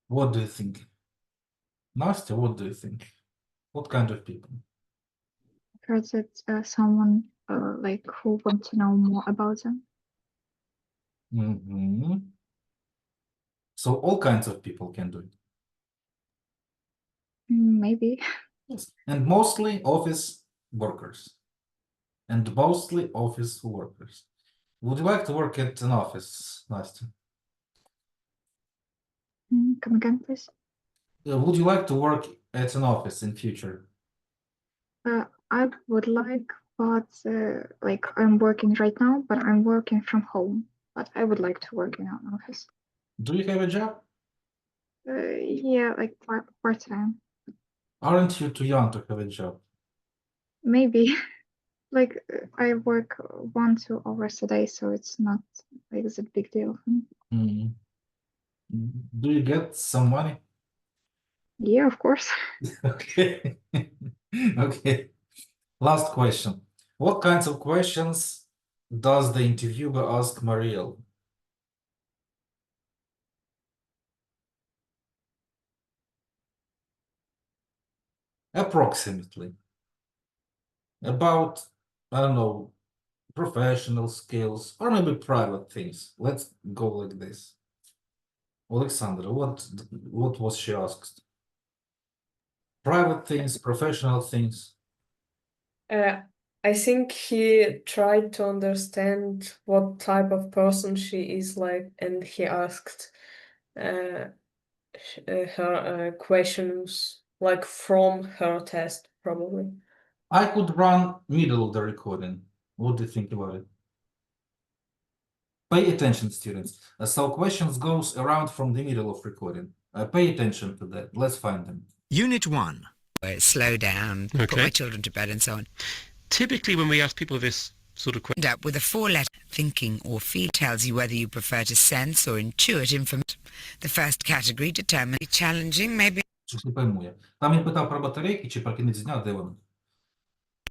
What do you think? Nastya, what do you think? What kind of people? I've heard that someone like who want to know more about them. So all kinds of people can do it. Maybe. Yes. And mostly office workers. And mostly office workers. Would you like to work at an office, Nastya? Come again, please. Would you like to work at an office in future? I would like, but like I'm working right now, but I'm working from home. But I would like to work in an office. Do you have a job? Yeah, like part-time. Aren't you too young to have a job? Maybe. Like I work 1-2 hours a day, so it's not like it's a big deal for me. Do you get some money? Yeah, of course. Okay. Okay. Last question. What kinds of questions does the interviewer ask Mariel? Approximately. About, I don't know, professional skills or maybe private things. Let's go like this. Alexandra, what was she asked? Private things, professional things. I think he tried to understand what type of person she is like, and he asked her questions like from her test, probably. I could run middle of the recording. What do you think about it? Pay attention, students. So questions goes around from the middle of recording. Pay attention to that. Let's find them. Unit 1. Slow down, put Okay. my children to bed and so on. Typically, when we ask people this sort of question, End up with a 4-letter thinking or feel tells you whether you prefer to sense or intuit information. The first category determines challenging, maybe. Щось не пойму я. Там він питав про батарейки чи про кінець дня, де вони?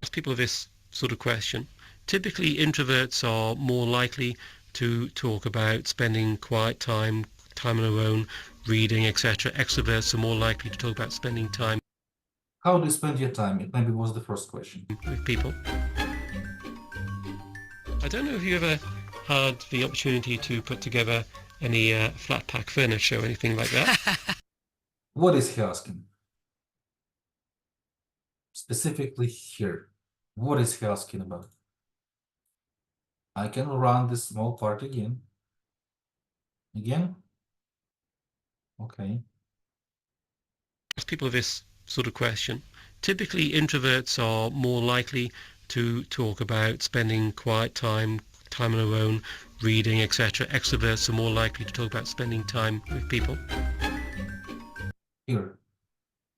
ask people this sort of question. Typically, introverts are more likely to talk about spending quiet time on their own, reading, etc. Extroverts are more likely to talk about spending time How do you spend your time? It maybe was the first question. with people. I don't know if you ever had the opportunity to put together any flat pack furniture or anything like that. What is he asking? Specifically here. What is he asking about? I can run this small part again. Again? Okay. Ask people this sort of question. Typically, introverts are more likely to talk about spending quiet time on their own, reading, etc. Extroverts are more likely to talk about spending time with people. Here.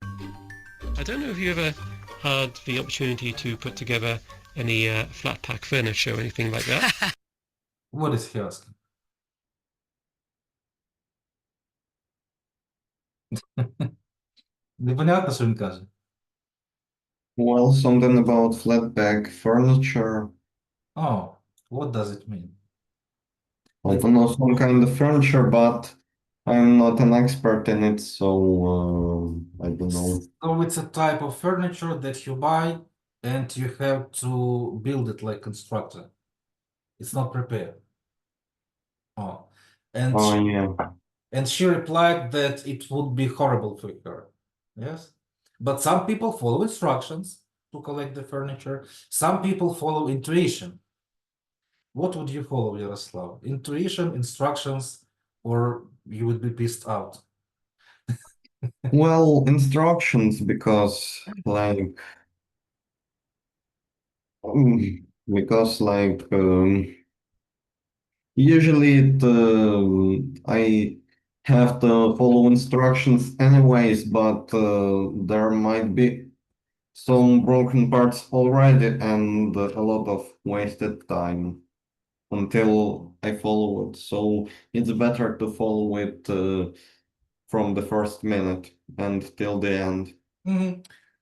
I don't know if you ever had the opportunity to put together any flat pack furniture or anything like that. What is he asking? Непонятно, що він каже. Well, something about flatback furniture. Oh, what does it mean? I don't know, some kind of furniture, but I'm not an expert in it, so I don't know. So it's a type of furniture that you buy and you have to build it like constructor. It's not prepared. Oh, and Oh, yeah. and she replied that it would be horrible for her. Yes, but some people follow instructions to collect the furniture. Some people follow intuition. What would you follow, Yaroslav? Intuition, instructions, or you would be pissed out? Well, instructions, because like usually I have to follow instructions anyways, but there might be some broken parts already and a lot of wasted time until I follow it. So it's better to follow it from the first minute and till the end.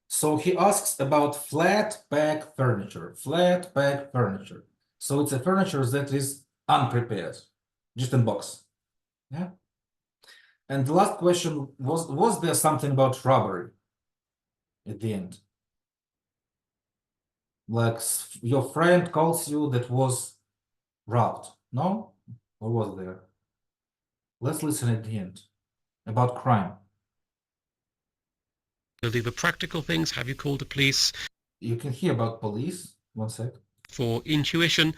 So he asks about flat pack furniture. Flat pack furniture. So it's a furniture that is unprepared, just in box. Yeah. And the last question was there something about robbery at the end? Like your friend calls you that was robbed, no? Or was there? Let's listen at the end. About crime. Build either practical things, have you called the police? You can hear about police. One sec. For intuition,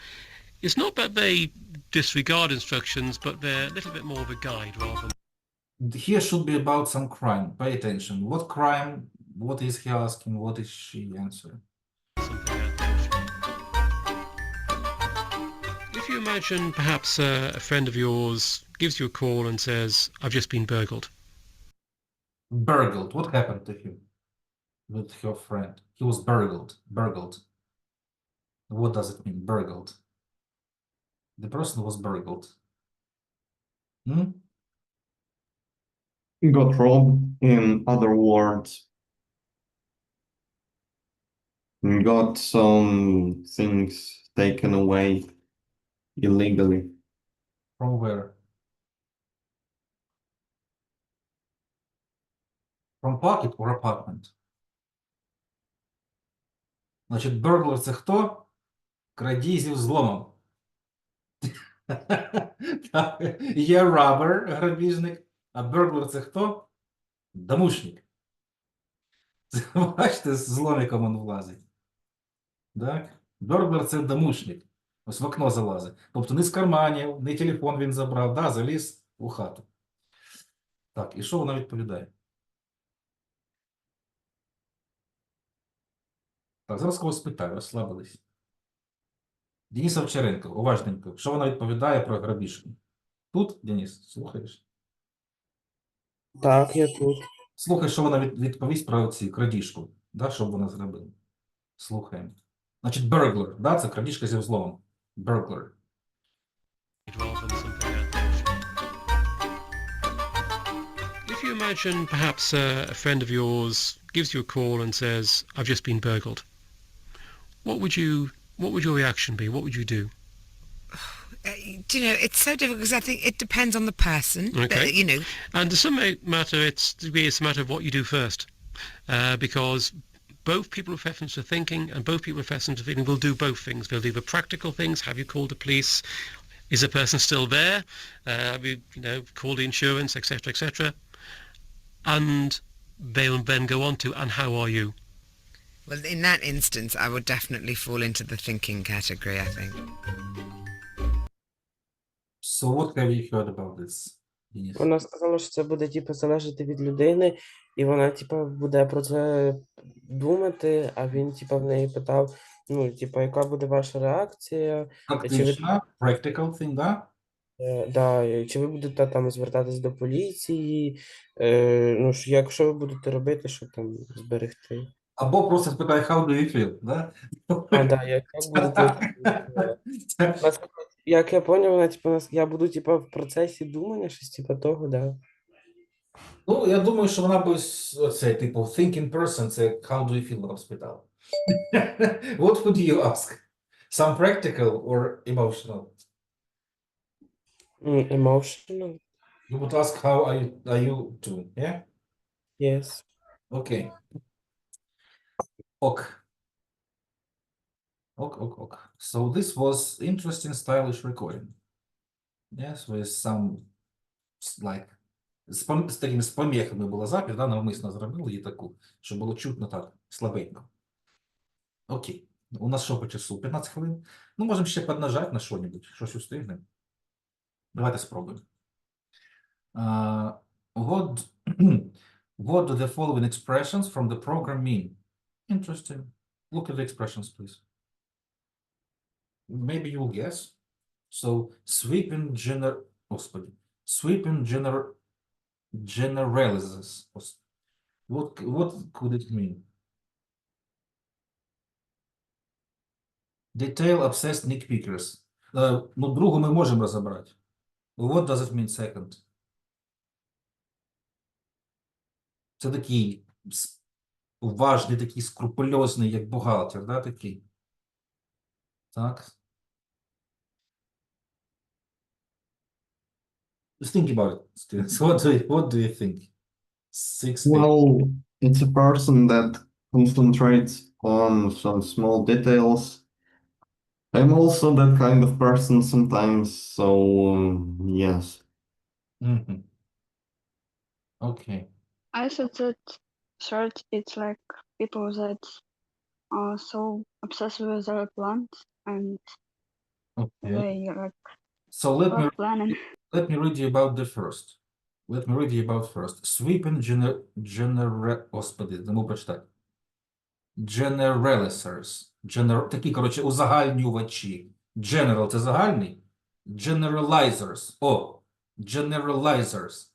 it's not that they disregard instructions, but they're a little bit more of a guide rather than... Here should be about some crime. Pay attention. What crime? What is he asking? What is she answering? If you imagine perhaps a friend of yours gives you a call and says, I've just been burgled. Burgled. What happened to him? With your friend? He was burgled. Burgled. What does it mean? Burgled. The person was burgled. Hmm? Got robbed, in other words. Got some things taken away illegally. From where? From pocket or apartment? Значить, burglar це хто? Крадій зі взломом. Є robber, грабіжник, а burglar це хто? Домушник. Бачите, з зломиком він влазить. Так? Burglar це домушник. Ось в окно залазить. Тобто не з карманів, не телефон він забрав, да, заліз у хату. Так, і що вона відповідає? Так, зараз когось спитаю, розслабились. Денис Овчаренко, уважненько. Що вона відповідає про грабіжку? Тут, Денис, слухаєш? Так, я тут. Слухай, що вона відповість про ці крадіжку. Да, що б вона зробила? Слухаємо. Значить, burglar, да, це крадіжка зі взломом. Burglar. If you imagine perhaps a friend of yours gives you a call and says, I've just been burgled. What would your reaction be? What would you do? Do you know, it's so difficult because I think it depends on the person. Okay. You know, And to some matter, it's a matter of what you do first. Because both people with reference to thinking and both people with reference to feeling will do both things. They'll do the practical things. Have you called the police? Is the person still there? Have you called the insurance, etc., etc.? And they'll then go on to, and how are you? well, in that instance, I would definitely fall into the thinking category, I think. So what have you heard about this, Денис? Вона сказала, що це буде типу залежати від людини, і вона типу буде про це думати, а він типу в неї питав, ну, типу, яка буде ваша реакція? Чи ви, Практична, practical thing, да? да, чи ви будете там звертатись до поліції? Ну, якщо ви будете робити, щоб там зберегти? Або просто спитай, how do you feel, да? А, да, як будете. Як я поняв, вона типу, я буду типу в процесі думання, щось типу того, да. Ну, я думаю, що вона би оце, типу, thinking person, це how do you feel, вона спитала. What would you ask? Some practical or emotional? Emotional? You would ask how are you doing, yeah? Yes. Okay. Ok. Ok. So this was interesting, stylish recording. Yes, with some like з такими помехами була запись, да, навмисно зробили її таку, щоб було чутно так, слабенько. Окей. У нас що по часу? 15 хвилин? Ну, можемо ще поднажати на що-небудь, щось устигнемо. Давайте спробуємо. What do the following expressions from the program mean? Interesting. Look at the expressions, please. Maybe you'll guess. So, sweeping generalizes. What could it mean? Detail obsessed nitpickers. Ну, другу ми можемо розібрати. What does it mean second? Це такий уважний, такий скрупульозний, як бухгалтер, да, такий? Так. Just think about it, students. What do you think? 6 Well, it's a person that concentrates on some small details I'm also that kind of person sometimes, so yes. Mhm. Okay. I thought that third, it's like people that are so obsessed with their plants and Okay. they like So let me love planning. read you about the first. Let me read you about first. Sweeping господи, не можу прочитати. Generalizers. Такі, коротше, узагальнювачі. General – це загальний. Generalizers. О, generalizers.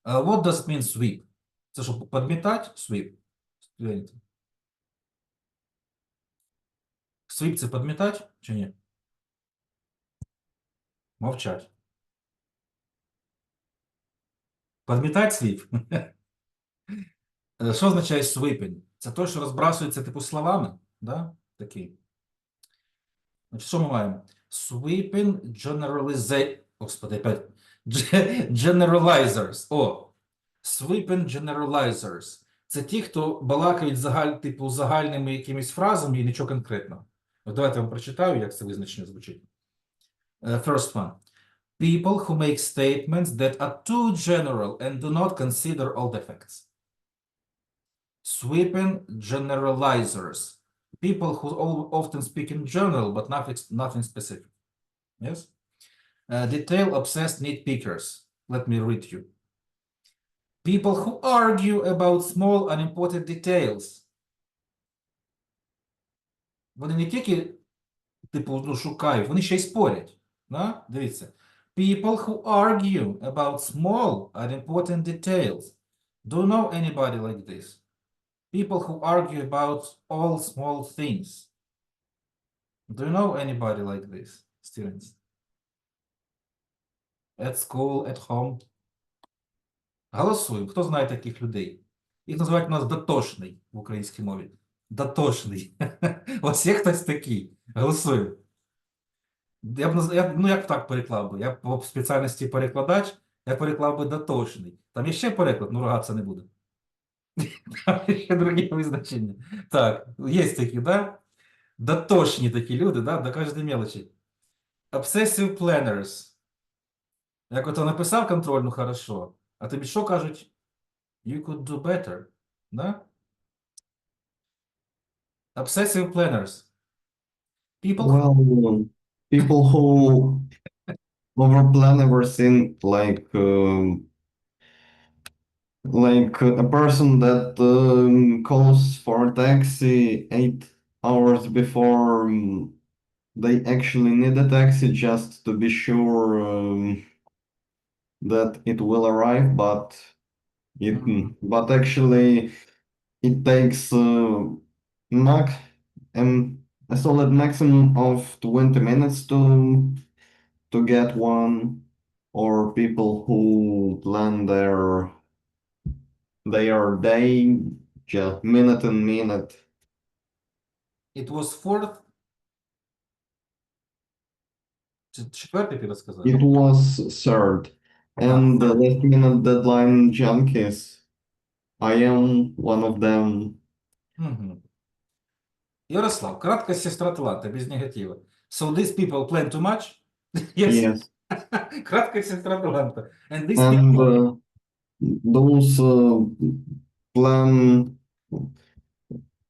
What does it mean sweep? Це що, підмітати? Sweep. Sweep – це підмітати чи ні? Мовчать. Підмітати sweep? Що означає sweeping? Це той, що розбрасується типу словами, да? Такі. Значить, що ми маємо? Sweeping Господи, опять. Generalizers. О! Sweeping generalizers. Це ті, хто балакають типу загальними якимись фразами і нічого конкретного. От давайте я вам прочитаю, як це визначення звучить. First one. People who make statements that are too general and do not consider all the facts. Sweeping generalizers. People who often speak in general, but nothing specific. Yes? Detail-obsessed nitpickers. Let me read you. People who argue about small unimportant details. Вони не тільки, типу, шукають, вони ще й спорять. Да? Дивіться. People who argue about small unimportant details. Do you know anybody like this? People who argue about all small things. Do you know anybody like this, students? At school, at home? Голосуємо. Хто знає таких людей? Їх називають у нас дотошний в українській мові. Дотошний. Ось є хтось такий. Голосуємо. Як так переклав би? Я по спеціальності перекладач, я переклав би дотошний. Там є ще переклад, ну рогатися не буде. Там є ще другі визначення. Так, є такі, да? Дотошні такі люди, да? До кожної мелочі. Obsessive planners. Як ото написав контрольну хорошо, а тобі що кажуть? You could do better. Да? Obsessive planners. People Well, people who overplan everything, like a person that calls for a taxi 8 hours before they actually need a taxi just to be sure that it will arrive, but actually it takes a solid maximum of 20 minutes to get one, or people who plan their day just minute and minute. It was fourth. Четвертий ти розказав? It was third. And the third. last minute deadline junkies. I am one of them. Мгм. Ярослав, краткость сестра таланта, без негатива. So these people plan too much? Yes. Yes. Краткость сестра таланта. And these And people... those plan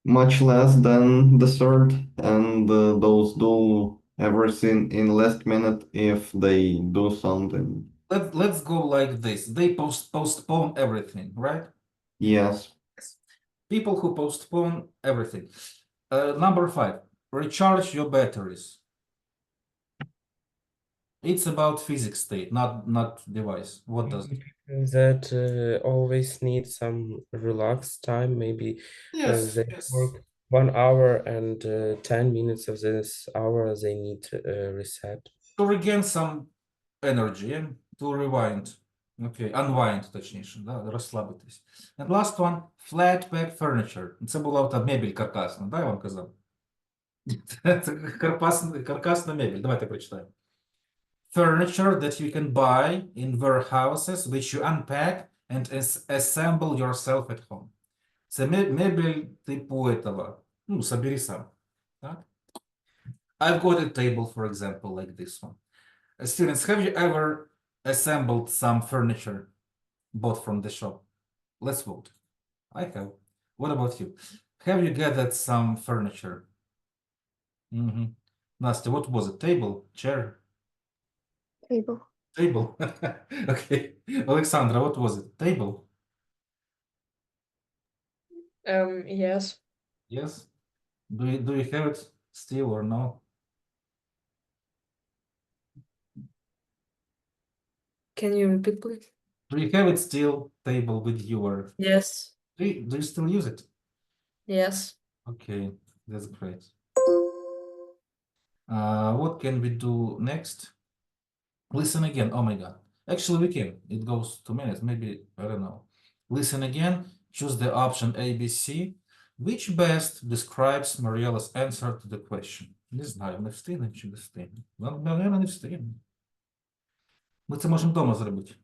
much less than the third, and those do everything in last minute if they do something. Let's go like this. They postpone everything, right? Yes. People who postpone everything. Number 5, recharge your batteries. It's about physics state, not device. What does it? That always need some relaxed time. Maybe Yes, they yes. work 1 hour and 10 minutes of this hour they need to reset. To regain some energy, yeah? To rewind. Okay, unwind, точніше, да? Розслабитись. And last one, flat pack furniture. Це була та мебель каркасна, да, я вам казав? Це каркасна мебель. Давайте прочитаємо. Furniture that you can buy in warehouses, which you unpack and assemble yourself at home. Це мебель типу этого. Ну, собери сам. Так? I've got a table, for example, like this one. Students, have you ever assembled some furniture bought from the shop? Let's vote. I have. What about you? Have you gathered some furniture? Nastya, what was it? Table? Chair? Table. Table? Okay. Alexandra, what was it? Table? Yes. Yes? Do you have it still or no? Can you repeat, please? Do you have it still, table with you, or Yes. do you still use it? Yes. Okay, that's great. What can we do next? Listen again. Oh my God. Actually, we can. It goes 2 minutes. Maybe, I don't know. Listen again. Choose the option A, B, C. Which best describes Mariella's answer to the question? Не знаю, не встигнемо чи не встигнемо. Наверное, не встигнемо. Ми це можемо вдома зробити.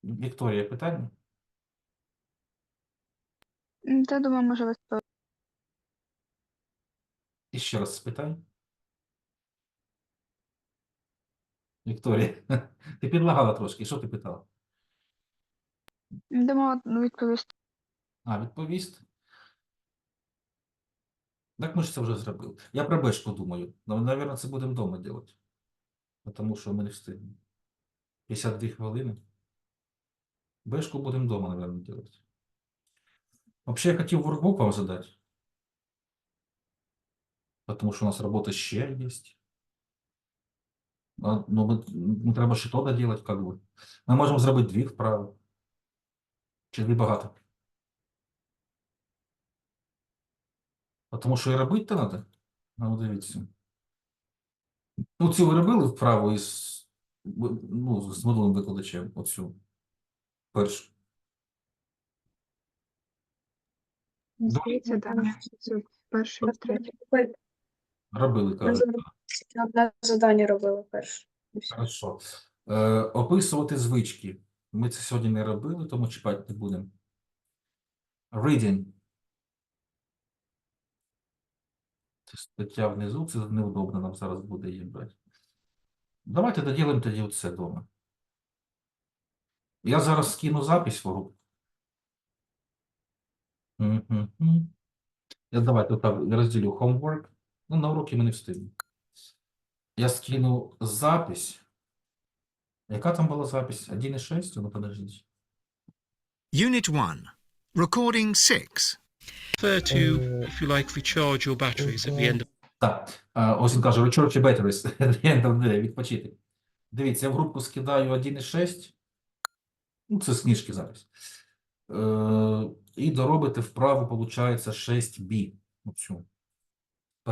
Вікторія, питання? Та думаю, може ви І ще раз спитай. Вікторія, ти підлагала трошки. Що ти питала? думала відповісти. Відповість? Так ми ж це вже зробили. Я про бешку думаю. Навірно, це будемо вдома робити. Тому що ми не встигнемо. 52 хвилини. Бешку будемо вдома, наверное, делать. Вообще, я хотел воркбук вам задать. Потому что у нас работа ще есть. Но не треба ще то доделать, как бы. Ми можемо зробити 2 вправи. Чи 2 багато? Тому що і робити-то треба. Ну, дивіться. Ну, цю ви робили вправу із, ну, з минулим викладачем. Оцю. Першу. Здається, так. Це перший, третій. Робили, кажуть. Одне завдання робили перше. Хорошо. Описувати звички. Ми це сьогодні не робили, тому чіпати не будемо. Reading. Це стаття внизу, це неудобно нам зараз буде її брати. Давайте доділимо тоді оце вдома. Я зараз скину запись в групу. Я давайте отак розділю homework. Ну, на уроки ми не встигнемо. Я скину запись. Яка там була запись? 1.6? Ну, подождіть. Unit 1. Recording 6. Prefer to, if you like, recharge your batteries at the end of Так, ось він каже, recharge your batteries at the end of the day, відпочити. Дивіться, я в групу скидаю 1.6. Ну, це з книжки запись. І доробити вправу, виходить, 6b. Оцю.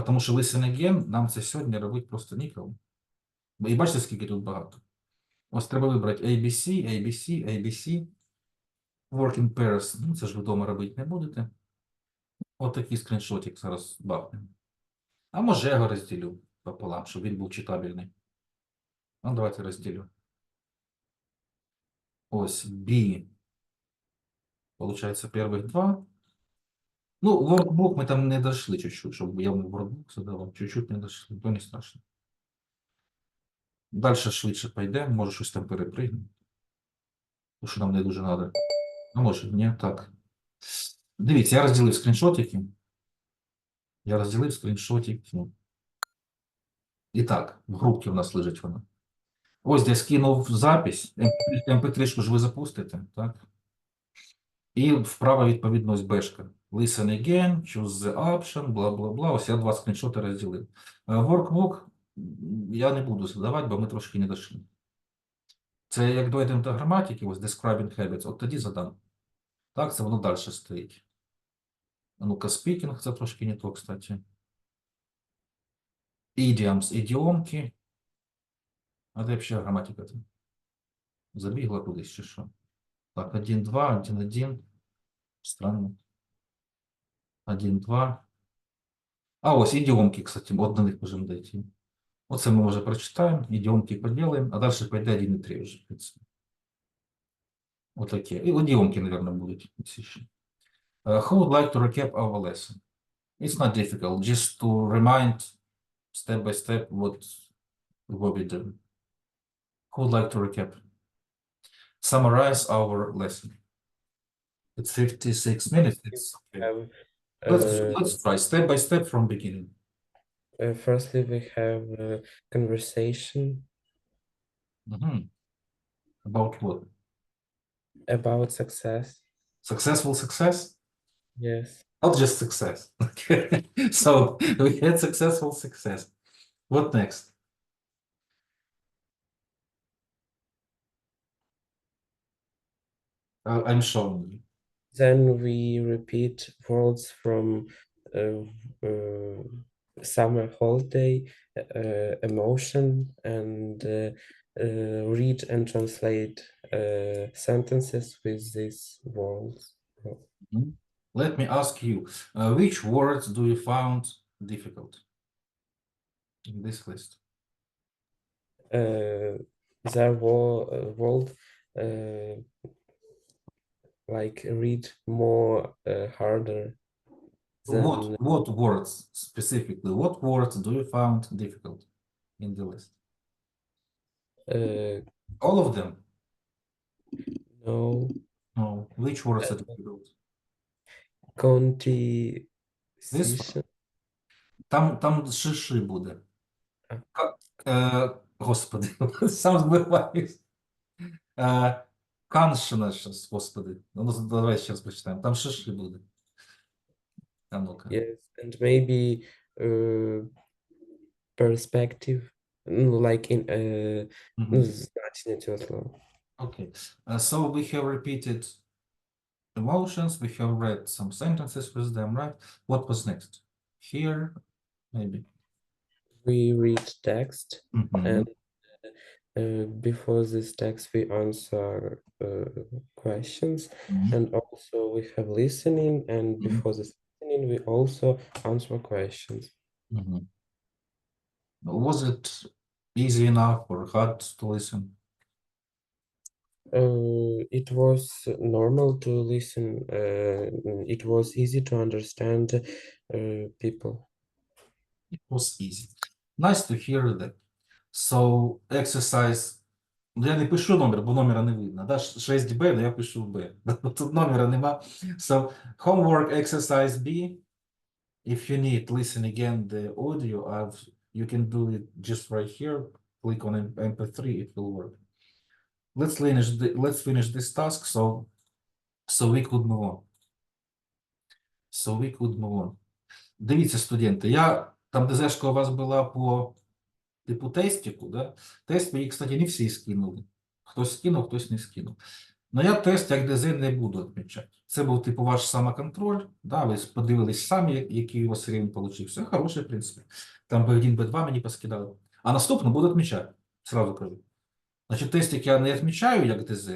Тому що listen again, нам це сьогодні робити просто ніколи. І бачите, скільки тут багато. Ось треба вибрати ABC, ABC, ABC. Working pairs. Ну, це ж ви вдома робити не будете. Ось такий скріншотик зараз бахнемо. А може я його розділю пополам, щоб він був читабельний. Ну, давайте розділю. Ось B. Получается, первых 2. Ну, workbook мы там не дошли чуть-чуть, чтобы я в workbook задавал. Чуть-чуть не дошли, то не страшно. Дальше швидше пойдемо, може щось там перепригнемо. Тому що нам не дуже треба. Ну, може, ні, так. Дивіться, я розділив скріншотики. І так, в групці у нас лежить вона. Ось де скинув запись. MP3 ж ви запустите, так? І вправо відповідно ось бешка. Listen again, choose the option, бла-бла-бла. Ось я 2 скріншоти розділив. Workbook я не буду задавати, бо ми трошки не дійшли. Це як дойдемо до граматики, ось describing habits, от тоді задам. Так, це воно далі стоїть. А ну-ка, speaking, це трошки не то, кстати. Idioms, ідіомки. А де ще граматика там? Забігла кудись чи що? Так, 1, 2, 1, 1. Странно. 1, 2. А ось ідіомки, кстати, от до них можемо дойти. Оце ми вже прочитаємо, ідіомки поділимо, а далі пойде 1 і 3 вже. Отаке. І ідіомки, мабуть, будуть. Who would like to recap our lesson? It's not difficult, just to remind step by step what we do. Who would like to recap? Summarize our lesson. It's 56 minutes. It's okay. Have, Let's try step by step from beginning. Firstly, we have conversation About what? about success. Successful success? Yes. Not just success. Okay. So we had successful success. What next? I'm showing you. Then we repeat words from uh, uh, summer holiday, emotion, and read and translate sentences with these words. Let me ask you, which words do you found difficult in this list? There were world like read more harder than What words specifically? What words do you found difficult in the list? All of them? no No. Which words are difficult? Conti This one? Там шиши буде. Господи, сам збиваюсь. Каншина щас, господи. Ну, давай ще раз прочитаємо. Там шиши буде. А ну-ка. Yes, and maybe perspective, like in значення цього слова. Okay. So we have repeated emotions. We have read some sentences with them, right? What was next? Here, maybe. We read text, and before this text we answer questions, and also we have listening, and before this listening we also answer questions. Was it easy enough or hard to listen? It was normal to listen. It was easy to understand people. It was easy. Nice to hear that. So, exercise. Я не пишу номер, бо номера не видно. Да? 6B, але я пишу B. Тут номера нема. So, homework exercise B. If you need, listen again the audio. You can do it just right here. Click on MP3, it will work. Let's finish this task so we could move on. So we could move on. Дивіться, студенти, я там ДЗшка у вас була по типу тестику, да? Тест мені, кстати, не всі скинули. Хтось скинув, хтось не скинув. Но я тест як ДЗ не буду відмічати. Це був типу ваш самоконтроль, да? Ви подивились самі, який у вас рівень получився. Хороший, в принципі. Там B1, B2 мені поскидали. А наступно буду відмічати, сразу кажу. Значить, тестик я не відмічаю як ДЗ,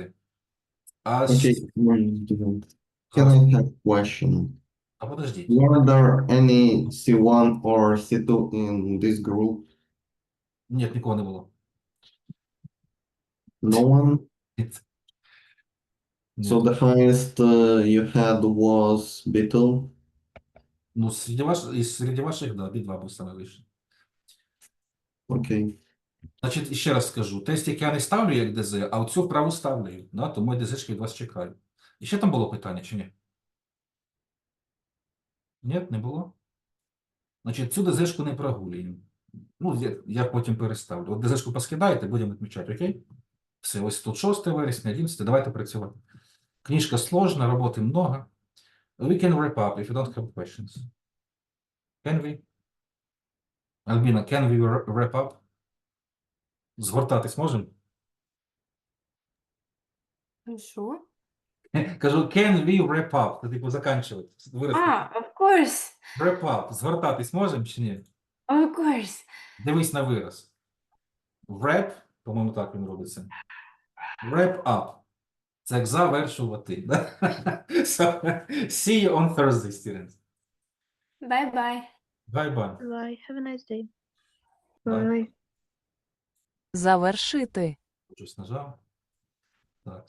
а... Okay, can I have question? А подождіть. Were there any C1 or C2 in this group? Ні, нікого не було. No one? So the highest you had was Beetle? Ну, серед ваших, да, B2 був саме вищий. Окей. Значить, ще раз скажу, тестик я не ставлю як ДЗ, а оцю вправу ставлю, да, тому я ДЗшки від вас чекаю. І ще там було питання, чи ні? Ні, не було? Значить, цю ДЗшку не прогулюємо. Ну, я потім переставлю. От ДЗшку поскидаєте, будемо відмічати, окей? Все, ось тут 6 вересня, 11, давайте працювати. Книжка сложна, роботи много. We can wrap up if you don't have questions. Can we? Альбіна, can we wrap up? Згортатись можемо? Що? Кажу, can we wrap up? Це типу заканчувати. Of course. Wrap up. Згортатись можемо чи ні? Of course. Дивись на вираз. Wrap, по-моєму, так він робиться. Wrap up. Це як завершувати. Да? So, see you on Thursday, students. Bye-bye. Bye-bye. Bye. Have a nice day. Bye. Bye. Завершити. Щось нажав. Так.